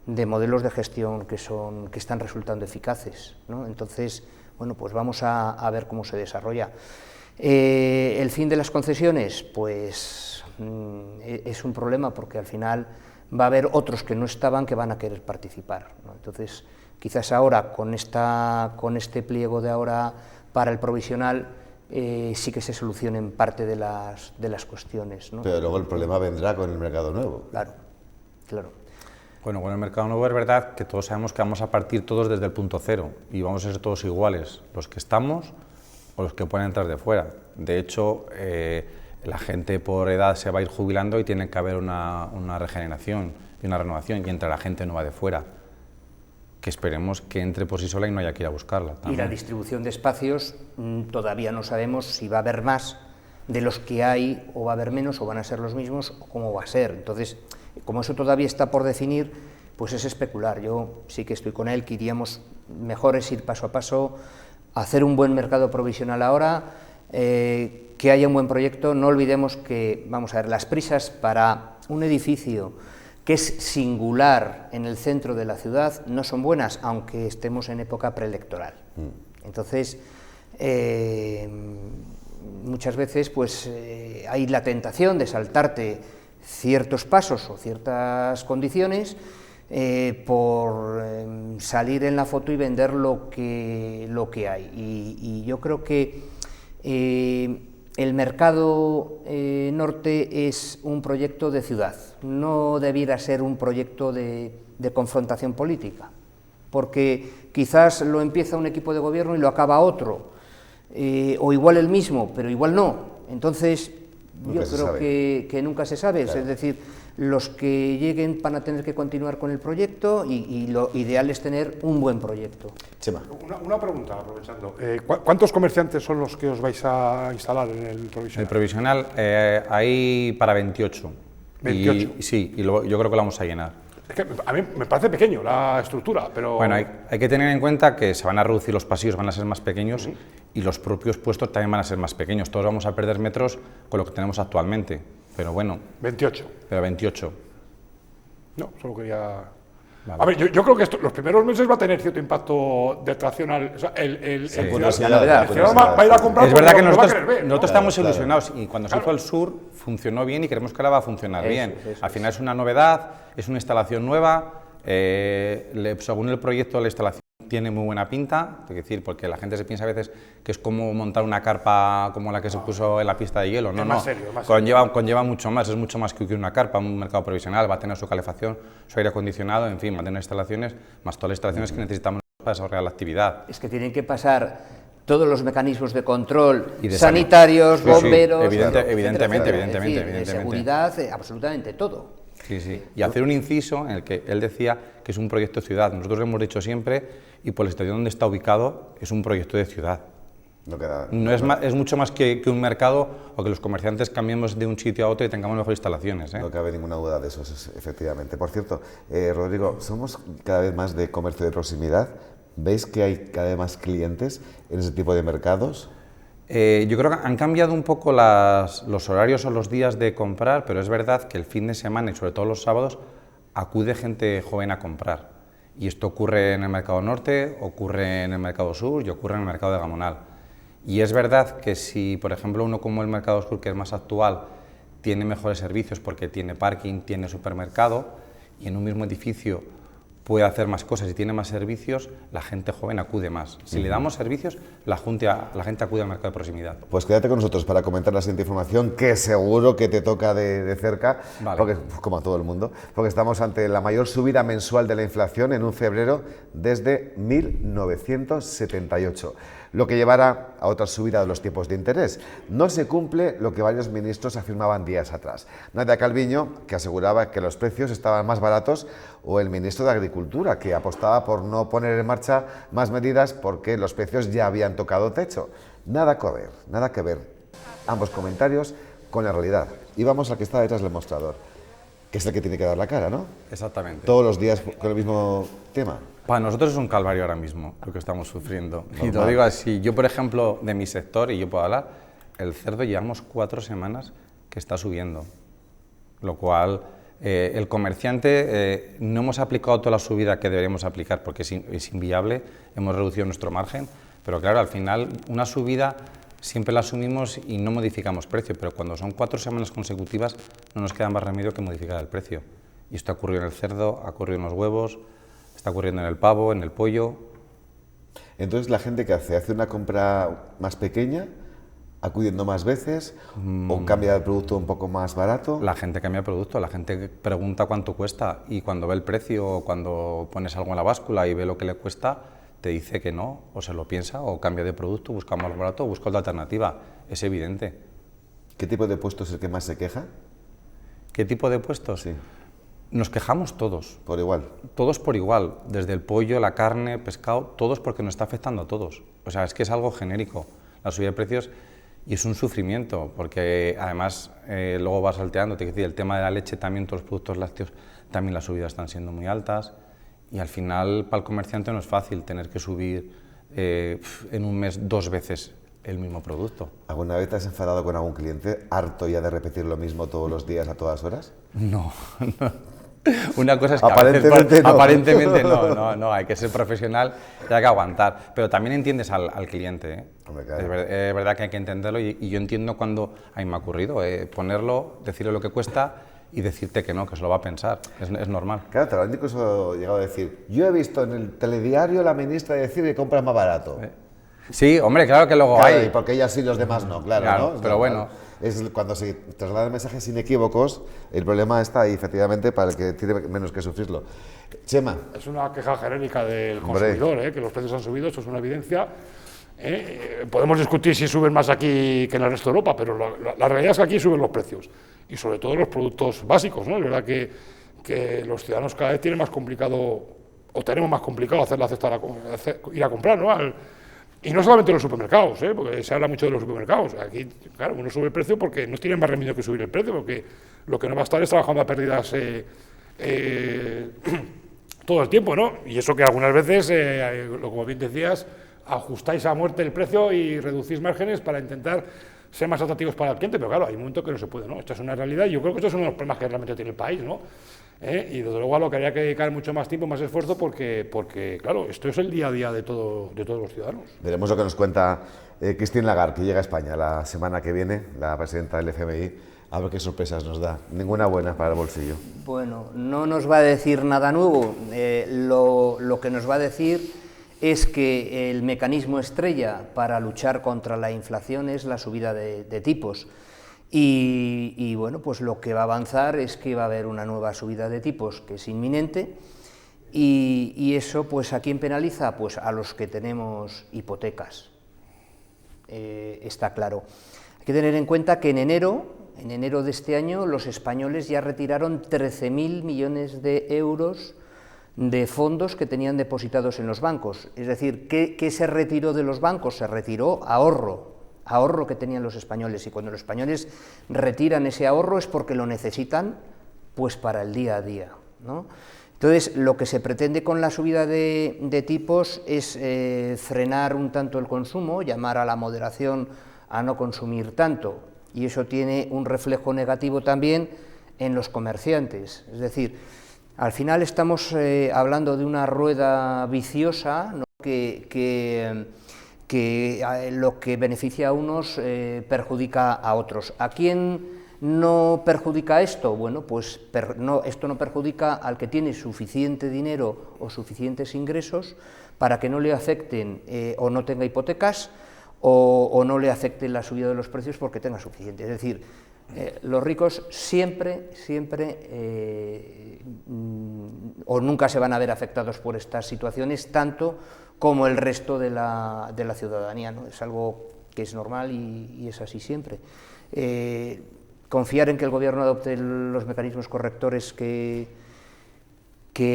de modelos de gestión que están resultando eficaces, ¿no? Entonces, bueno, pues vamos a ver cómo se desarrolla. El fin de las concesiones, pues es un problema porque al final va a haber otros que no estaban que van a querer participar, ¿no? Entonces, quizás ahora, con este pliego de ahora para el provisional, sí que se solucionen parte de las cuestiones, ¿no? Pero luego el problema vendrá con el mercado nuevo. Claro, claro. Bueno, con el mercado nuevo es verdad que todos sabemos que vamos a partir todos desde el punto cero y vamos a ser todos iguales, los que estamos o los que pueden entrar de fuera. De hecho, la gente por edad se va a ir jubilando y tiene que haber una regeneración y una renovación y entra la gente nueva de fuera, que esperemos que entre por sí sola y no haya que ir a buscarla. También. Y la distribución de espacios, todavía no sabemos si va a haber más de los que hay, o va a haber menos, o van a ser los mismos, o cómo va a ser. Entonces, como eso todavía está por definir, pues es especular. Yo sí que estoy con él, que iríamos mejor es ir paso a paso, hacer un buen mercado provisional ahora, que haya un buen proyecto. No olvidemos que, vamos a ver, las prisas para un edificio que es singular en el centro de la ciudad no son buenas, aunque estemos en época preelectoral. Entonces, muchas veces pues, hay la tentación de saltarte ciertos pasos o ciertas condiciones por salir en la foto y vender lo que hay. Y yo creo que el mercado norte es un proyecto de ciudad, no debiera ser un proyecto de confrontación política, porque quizás lo empieza un equipo de gobierno y lo acaba otro, o igual el mismo, pero igual no. Entonces, yo creo que nunca se sabe, claro. Es decir, los que lleguen van a tener que continuar con el proyecto y lo ideal es tener un buen proyecto. Chema. Una pregunta, aprovechando. ¿Cuántos comerciantes son los que os vais a instalar en el provisional? En el provisional hay para 28. 28. Sí, y yo creo que lo vamos a llenar. Es que a mí me parece pequeño la estructura, pero... Bueno, hay que tener en cuenta que se van a reducir los pasillos, van a ser más pequeños y los propios puestos también van a ser más pequeños. Todos vamos a perder metros con lo que tenemos actualmente, pero bueno... 28. Pero 28. No, solo quería A ver, yo creo que los primeros meses va a tener cierto impacto de atracción al... O sea, el ciudadano va a ir a comprar. Es verdad que nosotros estamos ilusionados y cuando se hizo el Sur funcionó bien y creemos que ahora va a funcionar bien. Al final es una novedad, es una instalación nueva, según el proyecto la instalación tiene muy buena pinta, es decir, porque la gente se piensa a veces que es como montar una carpa como la que se puso en la pista de hielo. No, conlleva mucho más, es mucho más que una carpa, un mercado provisional, va a tener su calefacción, su aire acondicionado, en fin, va a tener instalaciones, más todas las instalaciones que necesitamos para desarrollar la actividad. Es que tienen que pasar todos los mecanismos de control, sanitarios, bomberos... Evidentemente. Seguridad, absolutamente todo. Sí. Y hacer un inciso en el que él decía que es un proyecto de ciudad. Nosotros lo hemos dicho siempre y por la situación donde está ubicado es un proyecto de ciudad. Es mucho más que un mercado o que los comerciantes cambiemos de un sitio a otro y tengamos mejores instalaciones. No cabe ninguna duda de eso, efectivamente. Por cierto, Rodrigo, somos cada vez más de comercio de proximidad. ¿Veis que hay cada vez más clientes en ese tipo de mercados? Yo creo que han cambiado un poco los horarios o los días de comprar, pero es verdad que el fin de semana y sobre todo los sábados acude gente joven a comprar. Y esto ocurre en el Mercado Norte, ocurre en el Mercado Sur y ocurre en el Mercado de Gamonal. Y es verdad que si, por ejemplo, uno como el Mercado Sur, que es más actual, tiene mejores servicios porque tiene parking, tiene supermercado y en un mismo edificio puede hacer más cosas y tiene más servicios, la gente joven acude más. Si le damos servicios, la gente acude al mercado de proximidad. Pues quédate con nosotros para comentar la siguiente información, que seguro que te toca de cerca, porque, como a todo el mundo, porque estamos ante la mayor subida mensual de la inflación en un febrero desde 1978. Lo que llevará a otra subida de los tipos de interés. No se cumple lo que varios ministros afirmaban días atrás. Nadia Calviño, que aseguraba que los precios estaban más baratos, o el ministro de Agricultura, que apostaba por no poner en marcha más medidas porque los precios ya habían tocado techo. Nada que ver. Ambos comentarios con la realidad. Y vamos al que está detrás del mostrador, que es el que tiene que dar la cara, ¿no? Exactamente. Todos los días con el mismo tema. Para nosotros es un calvario ahora mismo lo que estamos sufriendo. Normal. Y lo digo así, yo por ejemplo, de mi sector, y yo puedo hablar, el cerdo llevamos 4 semanas que está subiendo, lo cual el comerciante no hemos aplicado toda la subida que deberíamos aplicar porque es inviable, hemos reducido nuestro margen, pero claro, al final una subida siempre la asumimos y no modificamos precio, pero cuando son 4 semanas consecutivas no nos queda más remedio que modificar el precio. Y esto ha ocurrido en el cerdo, ha ocurrido en los huevos, está ocurriendo en el pavo, en el pollo. Entonces, ¿la gente que hace una compra más pequeña, acudiendo más veces, o cambia de producto un poco más barato? La gente cambia de producto, la gente pregunta cuánto cuesta y cuando ve el precio o cuando pones algo en la báscula y ve lo que le cuesta, te dice que no, o se lo piensa, o cambia de producto, busca más barato, o busca otra alternativa. Es evidente. ¿Qué tipo de puesto es el que más se queja? ¿Qué tipo de puestos? Sí. Nos quejamos todos. ¿Por igual? Todos por igual, desde el pollo, la carne, pescado, todos porque nos está afectando a todos. O sea, es que es algo genérico, la subida de precios, y es un sufrimiento, porque además luego va salteando, te quiero decir, el tema de la leche también, todos los productos lácteos, también las subidas están siendo muy altas, y al final para el comerciante no es fácil tener que subir en un mes 2 veces el mismo producto. ¿Alguna vez te has enfadado con algún cliente harto ya de repetir lo mismo todos los días a todas horas? No. Una cosa es que aparentemente no, hay que ser profesional y hay que aguantar, pero también entiendes al cliente, ¿eh? Hombre, claro. Es verdad que hay que entenderlo y yo entiendo cuando a mí me ha ocurrido ponerlo, decirle lo que cuesta y decirte que no, que se lo va a pensar, es normal. Claro, te lo han incluso llegado a decir, yo he visto en el telediario la ministra decir que compras más barato. Sí, hombre, claro que luego hay. Porque ella sí, los demás no, claro, ¿no? Pero bueno. Es cuando se trasladan mensajes inequívocos, el problema está ahí, efectivamente, para el que tiene menos que sufrirlo. Chema. Es una queja genérica del consumidor, que los precios han subido, esto es una evidencia. Podemos discutir si suben más aquí que en el resto de Europa, pero la realidad es que aquí suben los precios, y sobre todo los productos básicos, ¿no? Es verdad que los ciudadanos cada vez tienen más complicado, o tenemos más complicado hacer la cesta, ir a comprar, ¿no? Y no solamente en los supermercados, porque se habla mucho de los supermercados. Aquí, claro, uno sube el precio porque no tiene más remedio que subir el precio, porque lo que no va a estar es trabajando a pérdidas todo el tiempo, ¿no? Y eso que algunas veces, como bien decías, ajustáis a muerte el precio y reducís márgenes para intentar ser más atractivos para el cliente, pero claro, hay un momento que no se puede, ¿no? Esto es una realidad y yo creo que esto es uno de los problemas que realmente tiene el país, ¿no? Y desde luego a lo que habría que dedicar mucho más tiempo, más esfuerzo, porque claro, esto es el día a día de todos los ciudadanos. Veremos lo que nos cuenta Christine Lagarde, que llega a España la semana que viene, la presidenta del FMI, a ver qué sorpresas nos da. Ninguna buena para el bolsillo. Bueno, no nos va a decir nada nuevo. Lo que nos va a decir es que el mecanismo estrella para luchar contra la inflación es la subida de tipos. Y bueno, pues lo que va a avanzar es que va a haber una nueva subida de tipos que es inminente y eso, pues, ¿a quién penaliza? Pues a los que tenemos hipotecas, está claro. Hay que tener en cuenta que en enero de este año los españoles ya retiraron 13.000 millones de euros de fondos que tenían depositados en los bancos. Es decir, ¿qué se retiró de los bancos? Se retiró ahorro que tenían los españoles, y cuando los españoles retiran ese ahorro es porque lo necesitan, pues, para el día a día, ¿no? Entonces, lo que se pretende con la subida de tipos es frenar un tanto el consumo, llamar a la moderación, a no consumir tanto, y eso tiene un reflejo negativo también en los comerciantes. Es decir, al final estamos hablando de una rueda viciosa, ¿no? que lo que beneficia a unos perjudica a otros. ¿A quién no perjudica esto? Bueno, pues esto no perjudica al que tiene suficiente dinero o suficientes ingresos para que no le afecten o no tenga hipotecas o no le afecte la subida de los precios porque tenga suficiente. Es decir, los ricos siempre o nunca se van a ver afectados por estas situaciones tanto como el resto de la ciudadanía, ¿no? Es algo que es normal y es así siempre. Confiar en que el Gobierno adopte los mecanismos correctores que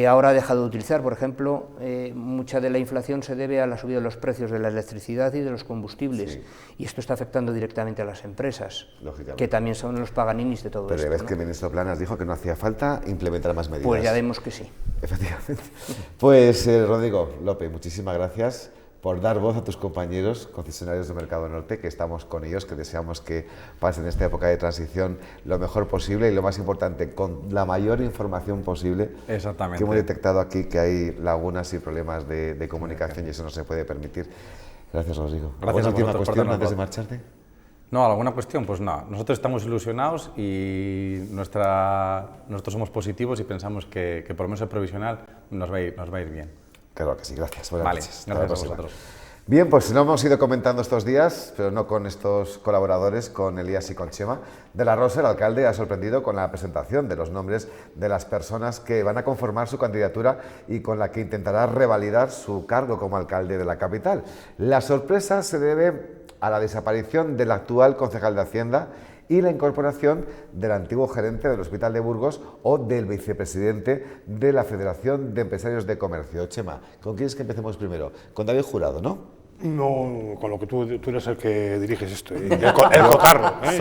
ahora ha dejado de utilizar. Por ejemplo, mucha de la inflación se debe a la subida de los precios de la electricidad y de los combustibles, sí. Y esto está afectando directamente a las empresas, que también son los paganinis de todo esto. Pero ves, ¿no? Que el ministro Planas dijo que no hacía falta implementar más medidas. Pues ya vemos que sí. Efectivamente. Pues Rodrigo López, muchísimas gracias por dar voz a tus compañeros concesionarios de Mercado Norte, que estamos con ellos, que deseamos que pasen esta época de transición lo mejor posible y, lo más importante, con la mayor información posible. Exactamente. Que hemos detectado aquí que hay lagunas y problemas de comunicación y eso no se puede permitir. Gracias, Rodrigo. Gracias. ¿Alguna última cuestión antes de marcharte? No, ¿alguna cuestión? Pues no. Nosotros estamos ilusionados y nosotros somos positivos y pensamos que por lo menos el provisional nos va a ir bien. Claro que sí, gracias. Buenas noches. Gracias a vosotros. Bien, pues lo hemos ido comentando estos días, pero no con estos colaboradores, con Elías y con Chema. De la Rosa, el alcalde ha sorprendido con la presentación de los nombres de las personas que van a conformar su candidatura y con la que intentará revalidar su cargo como alcalde de la capital. La sorpresa se debe a la desaparición del actual concejal de Hacienda y la incorporación del antiguo gerente del Hospital de Burgos o del vicepresidente de la Federación de Empresarios de Comercio. Chema, ¿con quién es que empecemos primero? Con David Jurado, ¿no? No, con lo que tú eres el que diriges esto, el cotarro. Os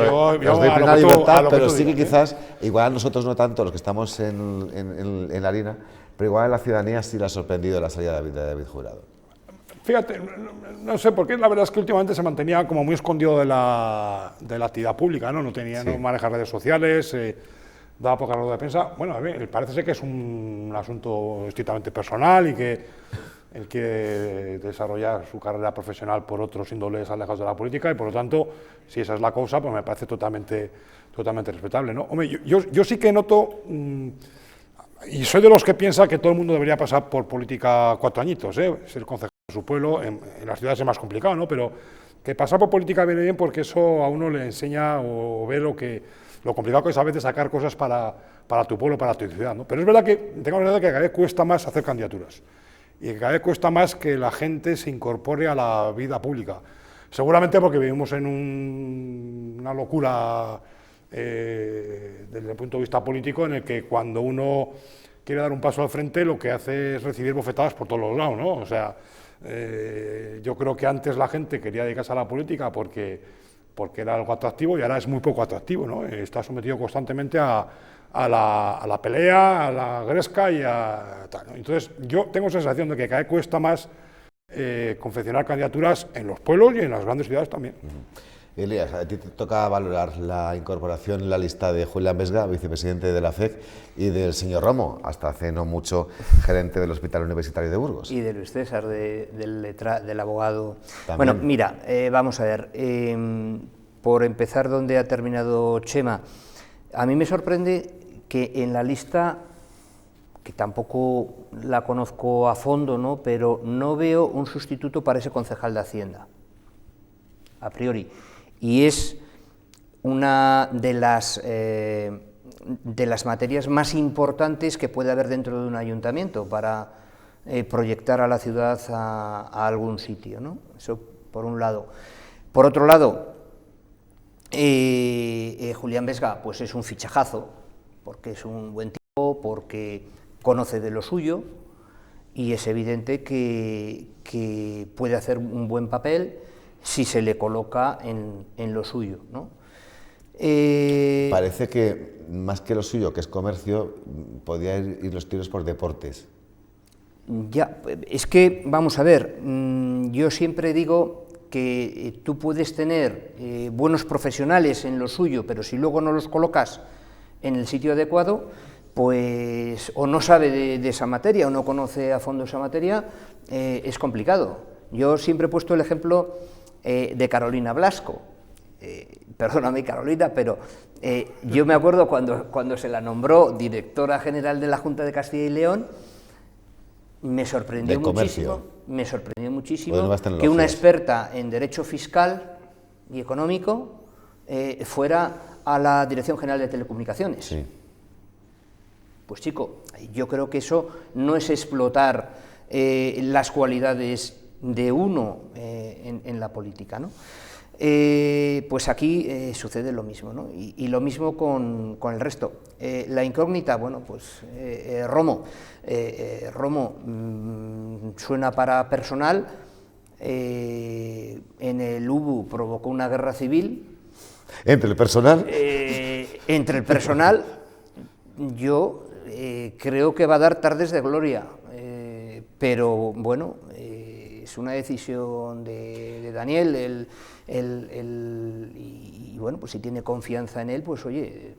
doy plena libertad, pero sí que quizás, igual a nosotros no tanto, los que estamos en la harina, pero igual a la ciudadanía sí le ha sorprendido la salida de David Jurado. Fíjate, no sé por qué, la verdad es que últimamente se mantenía como muy escondido de la actividad pública, ¿no? No maneja redes sociales, daba poca rueda de prensa. Bueno, a mí parece ser que es un asunto estrictamente personal y que él quiere desarrollar su carrera profesional por otros índoles alejados de la política y, por lo tanto, si esa es la causa, pues me parece totalmente respetable, ¿no? Hombre, yo sí que noto... y soy de los que piensa que todo el mundo debería pasar por política 4 añitos, ser concejal de su pueblo, en las ciudades es más complicado, ¿no? Pero que pasar por política viene bien porque eso a uno le enseña o ve lo complicado que es a veces sacar cosas para tu pueblo, para tu ciudad, ¿no? Pero es verdad que tengo la verdad que cada vez cuesta más hacer candidaturas y que cada vez cuesta más que la gente se incorpore a la vida pública. Seguramente porque vivimos en una locura desde el punto de vista político en el que cuando uno quiere dar un paso al frente lo que hace es recibir bofetadas por todos los lados, ¿no? O sea, yo creo que antes la gente quería dedicarse a la política porque era algo atractivo y ahora es muy poco atractivo, ¿no? Está sometido constantemente a la pelea, a la gresca y a tal, ¿no? Entonces yo tengo sensación de que cada vez cuesta más confeccionar candidaturas en los pueblos y en las grandes ciudades también. Elías, a ti te toca valorar la incorporación en la lista de Julián Vesga, vicepresidente de la FEC, y del señor Romo, hasta hace no mucho gerente del Hospital Universitario de Burgos. Y de Luis César, del abogado. También. Bueno, mira, vamos a ver, por empezar donde ha terminado Chema, a mí me sorprende que en la lista, que tampoco la conozco a fondo, ¿no?, pero no veo un sustituto para ese concejal de Hacienda, a priori. Y es una de las materias más importantes que puede haber dentro de un ayuntamiento para proyectar a la ciudad a algún sitio, ¿no? Eso por un lado. Por otro lado, Julián Vesga pues es un fichajazo, porque es un buen tipo, porque conoce de lo suyo y es evidente que puede hacer un buen papel si se le coloca en lo suyo, ¿no? Parece que más que lo suyo, que es comercio, podría ir los tiros por deportes. Ya, es que, vamos a ver, yo siempre digo que tú puedes tener buenos profesionales en lo suyo, pero si luego no los colocas en el sitio adecuado, pues o no sabe de esa materia o no conoce a fondo esa materia, es complicado. Yo siempre he puesto el ejemplo de Carolina Blasco. Perdóname, Carolina, pero yo me acuerdo cuando se la nombró directora general de la Junta de Castilla y León, me sorprendió muchísimo que una experta en derecho fiscal y económico fuera a la Dirección General de Telecomunicaciones. Sí. Pues chico, yo creo que eso no es explotar las cualidades de uno en la política, ¿no? Pues aquí sucede lo mismo, ¿no? Y lo mismo con el resto. La incógnita, bueno, pues Romo suena para personal, en el UBU provocó una guerra civil. ¿Entre el personal? Entre el personal, yo creo que va a dar tardes de gloria, pero bueno, es una decisión de Daniel, y bueno, pues si tiene confianza en él, pues oye...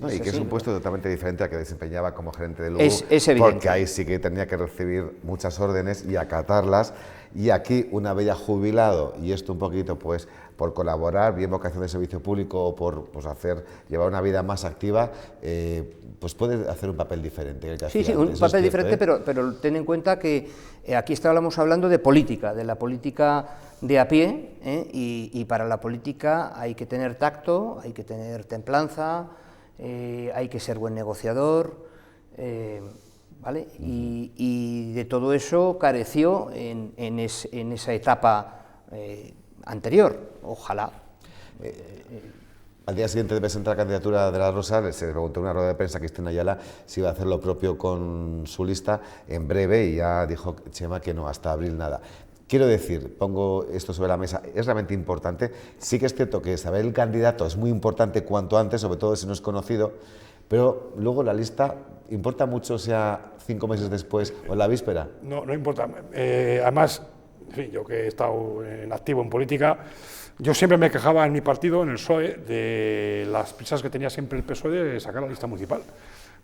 No, y que es un puesto totalmente diferente al que desempeñaba como gerente del UBU, es evidente. Porque ahí sí que tenía que recibir muchas órdenes y acatarlas, y aquí una vez ya jubilado, y esto un poquito pues por colaborar, bien vocación de servicio público o por pues, llevar una vida más activa, pues puede hacer un papel diferente. Sí, un papel diferente, pero ten en cuenta que aquí estábamos hablando de política, de la política de a pie, y para la política hay que tener tacto, hay que tener templanza, hay que ser buen negociador, ¿vale? Y de todo eso careció en esa etapa anterior, ojalá. Al día siguiente de presentar la candidatura de la Rosa, se le preguntó en una rueda de prensa a Cristina Ayala si iba a hacer lo propio con su lista en breve, y ya dijo Chema que no, hasta abril nada. Quiero decir, pongo esto sobre la mesa, es realmente importante. Sí que es cierto que saber el candidato es muy importante cuanto antes, sobre todo si no es conocido, pero luego la lista, ¿importa mucho sea 5 meses después o en la víspera? No, no importa. Además, en fin, yo que he estado en activo en política, yo siempre me quejaba en mi partido, en el PSOE, de las prisas que tenía siempre el PSOE de sacar la lista municipal,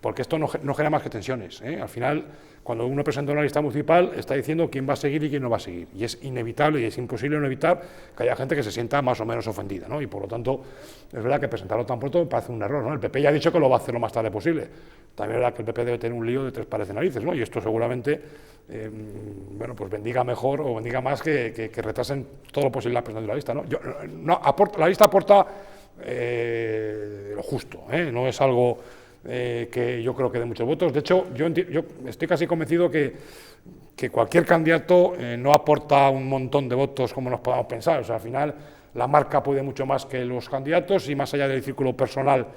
porque esto no genera más que tensiones, ¿eh? Al final, cuando uno presenta una lista municipal, está diciendo quién va a seguir y quién no va a seguir, y es inevitable y es imposible no evitar que haya gente que se sienta más o menos ofendida, ¿no? Y por lo tanto, es verdad que presentarlo tan pronto me parece un error, ¿no? El PP ya ha dicho que lo va a hacer lo más tarde posible. También es verdad que el PP debe tener un lío de 3 pares de narices, ¿no? Y esto seguramente, bueno, pues bendiga mejor o bendiga más que retrasen todo lo posible la presentación de la lista, ¿no? La lista aporta lo justo, ¿eh? No es algo que yo creo que dé muchos votos. De hecho, yo estoy casi convencido que cualquier candidato no aporta un montón de votos como nos podamos pensar. O sea, al final la marca puede mucho más que los candidatos, y más allá del círculo personal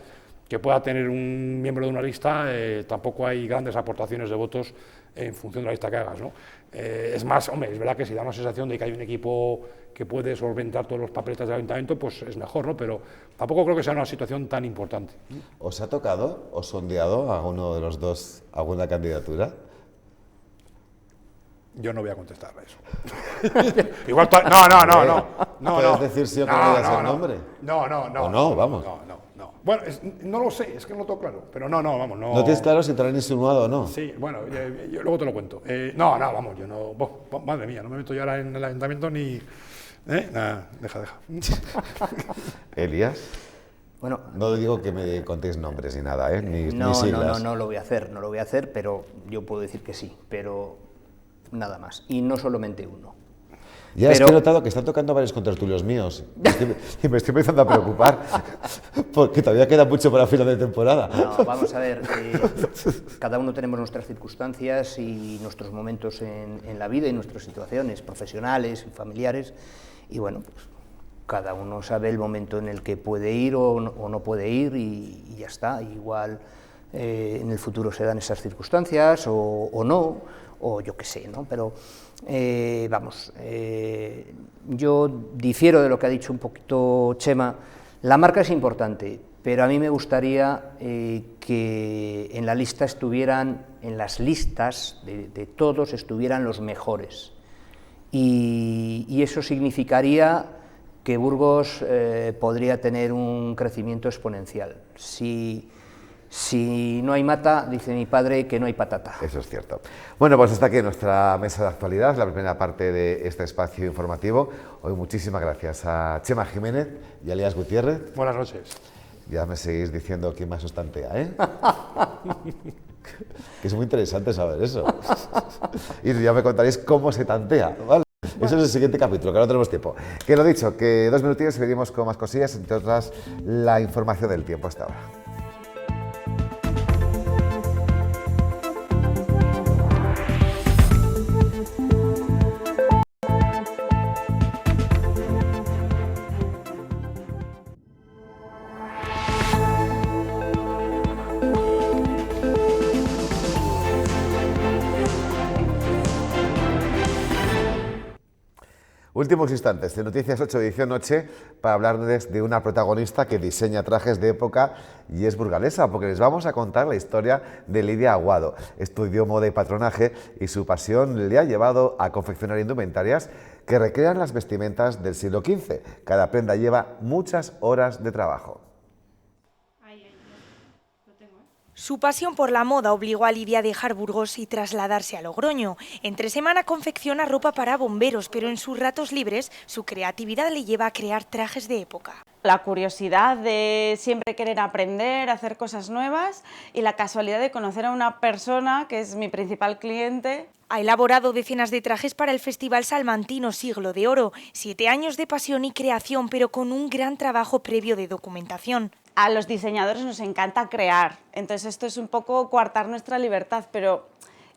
que pueda tener un miembro de una lista, tampoco hay grandes aportaciones de votos en función de la lista que hagas, ¿no? Es más, hombre, es verdad que si da una sensación de que hay un equipo que puede solventar todos los papeletas del ayuntamiento, pues es mejor, ¿no? Pero tampoco creo que sea una situación tan importante. ¿Os ha tocado o sondeado a uno de los dos alguna candidatura? Yo no voy a contestar a eso. Igual no. ¿Puedes decir si yo quería el nombre? No. ¿O no? Vamos. No. Bueno, no lo sé, es que no lo tengo claro. Pero no, vamos, no. ¿No tienes claro si te lo han insinuado o no? Sí, bueno, yo luego te lo cuento. Vamos, yo no. Madre mía, no me meto yo ahora en el ayuntamiento ni. Nada, deja. Elías. Bueno, no digo que me contéis nombres ni nada, ni siglas. No lo voy a hacer, pero yo puedo decir que sí, pero nada más. Y no solamente uno. Ya es que he notado que están tocando varios contertulios míos y me estoy empezando a preocupar porque todavía queda mucho para final de temporada. No, vamos a ver, cada uno tenemos nuestras circunstancias y nuestros momentos en la vida y nuestras situaciones profesionales y familiares y bueno, pues cada uno sabe el momento en el que puede ir o no puede ir y ya está. Igual en el futuro se dan esas circunstancias o no, o yo qué sé, ¿no? Pero yo difiero de lo que ha dicho un poquito Chema. La marca es importante, pero a mí me gustaría que en la lista estuvieran, en las listas de todos estuvieran los mejores. Y eso significaría que Burgos podría tener un crecimiento exponencial. Si no hay mata, dice mi padre, que no hay patata. Eso es cierto. Bueno, pues hasta aquí nuestra mesa de actualidad, la primera parte de este espacio informativo. Hoy muchísimas gracias a Chema Jiménez y a Elías Gutiérrez. Buenas noches. Ya me seguís diciendo quién más os tantea, que es muy interesante saber eso. Y ya me contaréis cómo se tantea, ¿vale? Eso es el siguiente capítulo, que no tenemos tiempo. Que lo dicho, que 2 minutillos y venimos con más cosillas, entre otras la información del tiempo hasta ahora. Últimos instantes de Noticias 8, edición noche, para hablarles de una protagonista que diseña trajes de época y es burgalesa, porque les vamos a contar la historia de Lidia Aguado. Estudió moda y patronaje y su pasión le ha llevado a confeccionar indumentarias que recrean las vestimentas del siglo XV. Cada prenda lleva muchas horas de trabajo. Su pasión por la moda obligó a Lidia a dejar Burgos y trasladarse a Logroño. Entre semana confecciona ropa para bomberos, pero en sus ratos libres su creatividad le lleva a crear trajes de época. La curiosidad de siempre querer aprender, hacer cosas nuevas y la casualidad de conocer a una persona que es mi principal cliente. Ha elaborado decenas de trajes para el Festival Salmantino Siglo de Oro, 7 años de pasión y creación, pero con un gran trabajo previo de documentación. A los diseñadores nos encanta crear, entonces esto es un poco coartar nuestra libertad, pero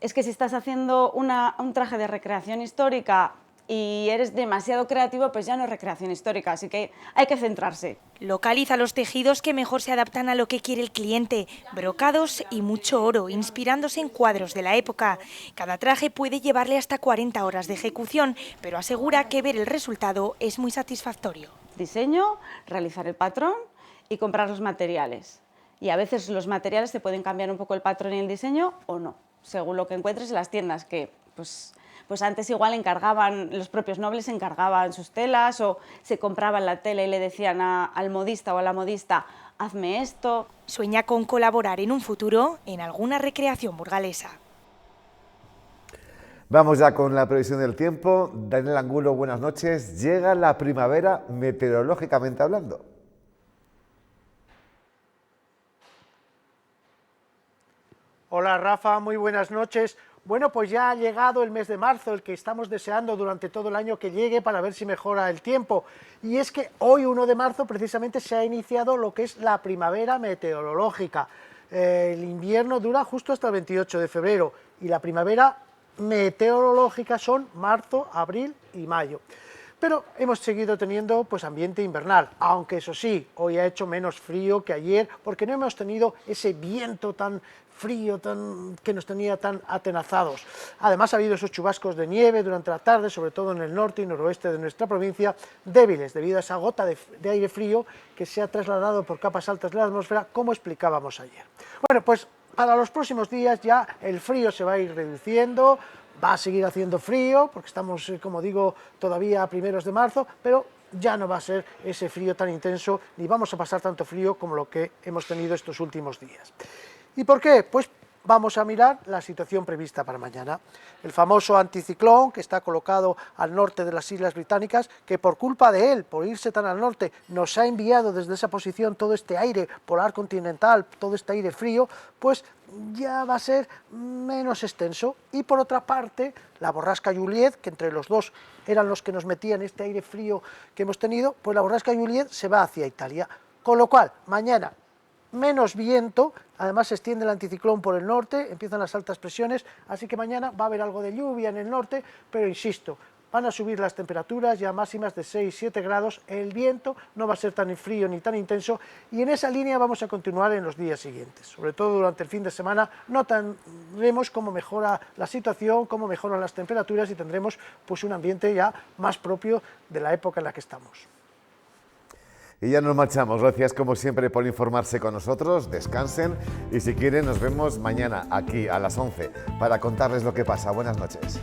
es que si estás haciendo un traje de recreación histórica y eres demasiado creativo, pues ya no es recreación histórica, así que hay que centrarse. Localiza los tejidos que mejor se adaptan a lo que quiere el cliente, brocados y mucho oro, inspirándose en cuadros de la época. Cada traje puede llevarle hasta 40 horas de ejecución, pero asegura que ver el resultado es muy satisfactorio. Diseño, realizar el patrón y comprar los materiales. Y a veces los materiales te pueden cambiar un poco el patrón y el diseño o no, según lo que encuentres en las tiendas, que pues antes igual encargaban, los propios nobles encargaban sus telas o se compraban la tela y le decían al modista o a la modista, hazme esto. Sueña con colaborar en un futuro en alguna recreación burgalesa. Vamos ya con la previsión del tiempo. Daniel Angulo, buenas noches. Llega la primavera meteorológicamente hablando. Hola Rafa, muy buenas noches. Bueno, pues ya ha llegado el mes de marzo, el que estamos deseando durante todo el año que llegue para ver si mejora el tiempo. Y es que hoy, 1 de marzo, precisamente se ha iniciado lo que es la primavera meteorológica. El invierno dura justo hasta el 28 de febrero y la primavera meteorológica son marzo, abril y mayo. Pero hemos seguido teniendo pues ambiente invernal, aunque eso sí, hoy ha hecho menos frío que ayer porque no hemos tenido ese viento tan frío que nos tenía tan atenazados. Además ha habido esos chubascos de nieve durante la tarde, sobre todo en el norte y noroeste de nuestra provincia, débiles debido a esa gota de aire frío que se ha trasladado por capas altas de la atmósfera, como explicábamos ayer. Bueno, pues para los próximos días ya el frío se va a ir reduciendo, Va a seguir haciendo frío, porque estamos, como digo, todavía a primeros de marzo, pero ya no va a ser ese frío tan intenso, ni vamos a pasar tanto frío como lo que hemos tenido estos últimos días. ¿Y por qué? Pues vamos a mirar la situación prevista para mañana. El famoso anticiclón que está colocado al norte de las Islas Británicas, que por culpa de él, por irse tan al norte, nos ha enviado desde esa posición todo este aire polar continental, todo este aire frío, pues ya va a ser menos extenso. Y por otra parte, la borrasca Juliet, que entre los dos eran los que nos metían este aire frío que hemos tenido, pues la borrasca Juliet se va hacia Italia. Con lo cual, mañana menos viento, además se extiende el anticiclón por el norte, empiezan las altas presiones, así que mañana va a haber algo de lluvia en el norte, pero insisto, van a subir las temperaturas ya máximas de 6-7 grados, el viento no va a ser tan frío ni tan intenso, y en esa línea vamos a continuar en los días siguientes. Sobre todo durante el fin de semana notaremos cómo mejora la situación, cómo mejoran las temperaturas y tendremos pues un ambiente ya más propio de la época en la que estamos. Y ya nos marchamos. Gracias como siempre por informarse con nosotros. Descansen y si quieren nos vemos mañana aquí a las 11 para contarles lo que pasa. Buenas noches.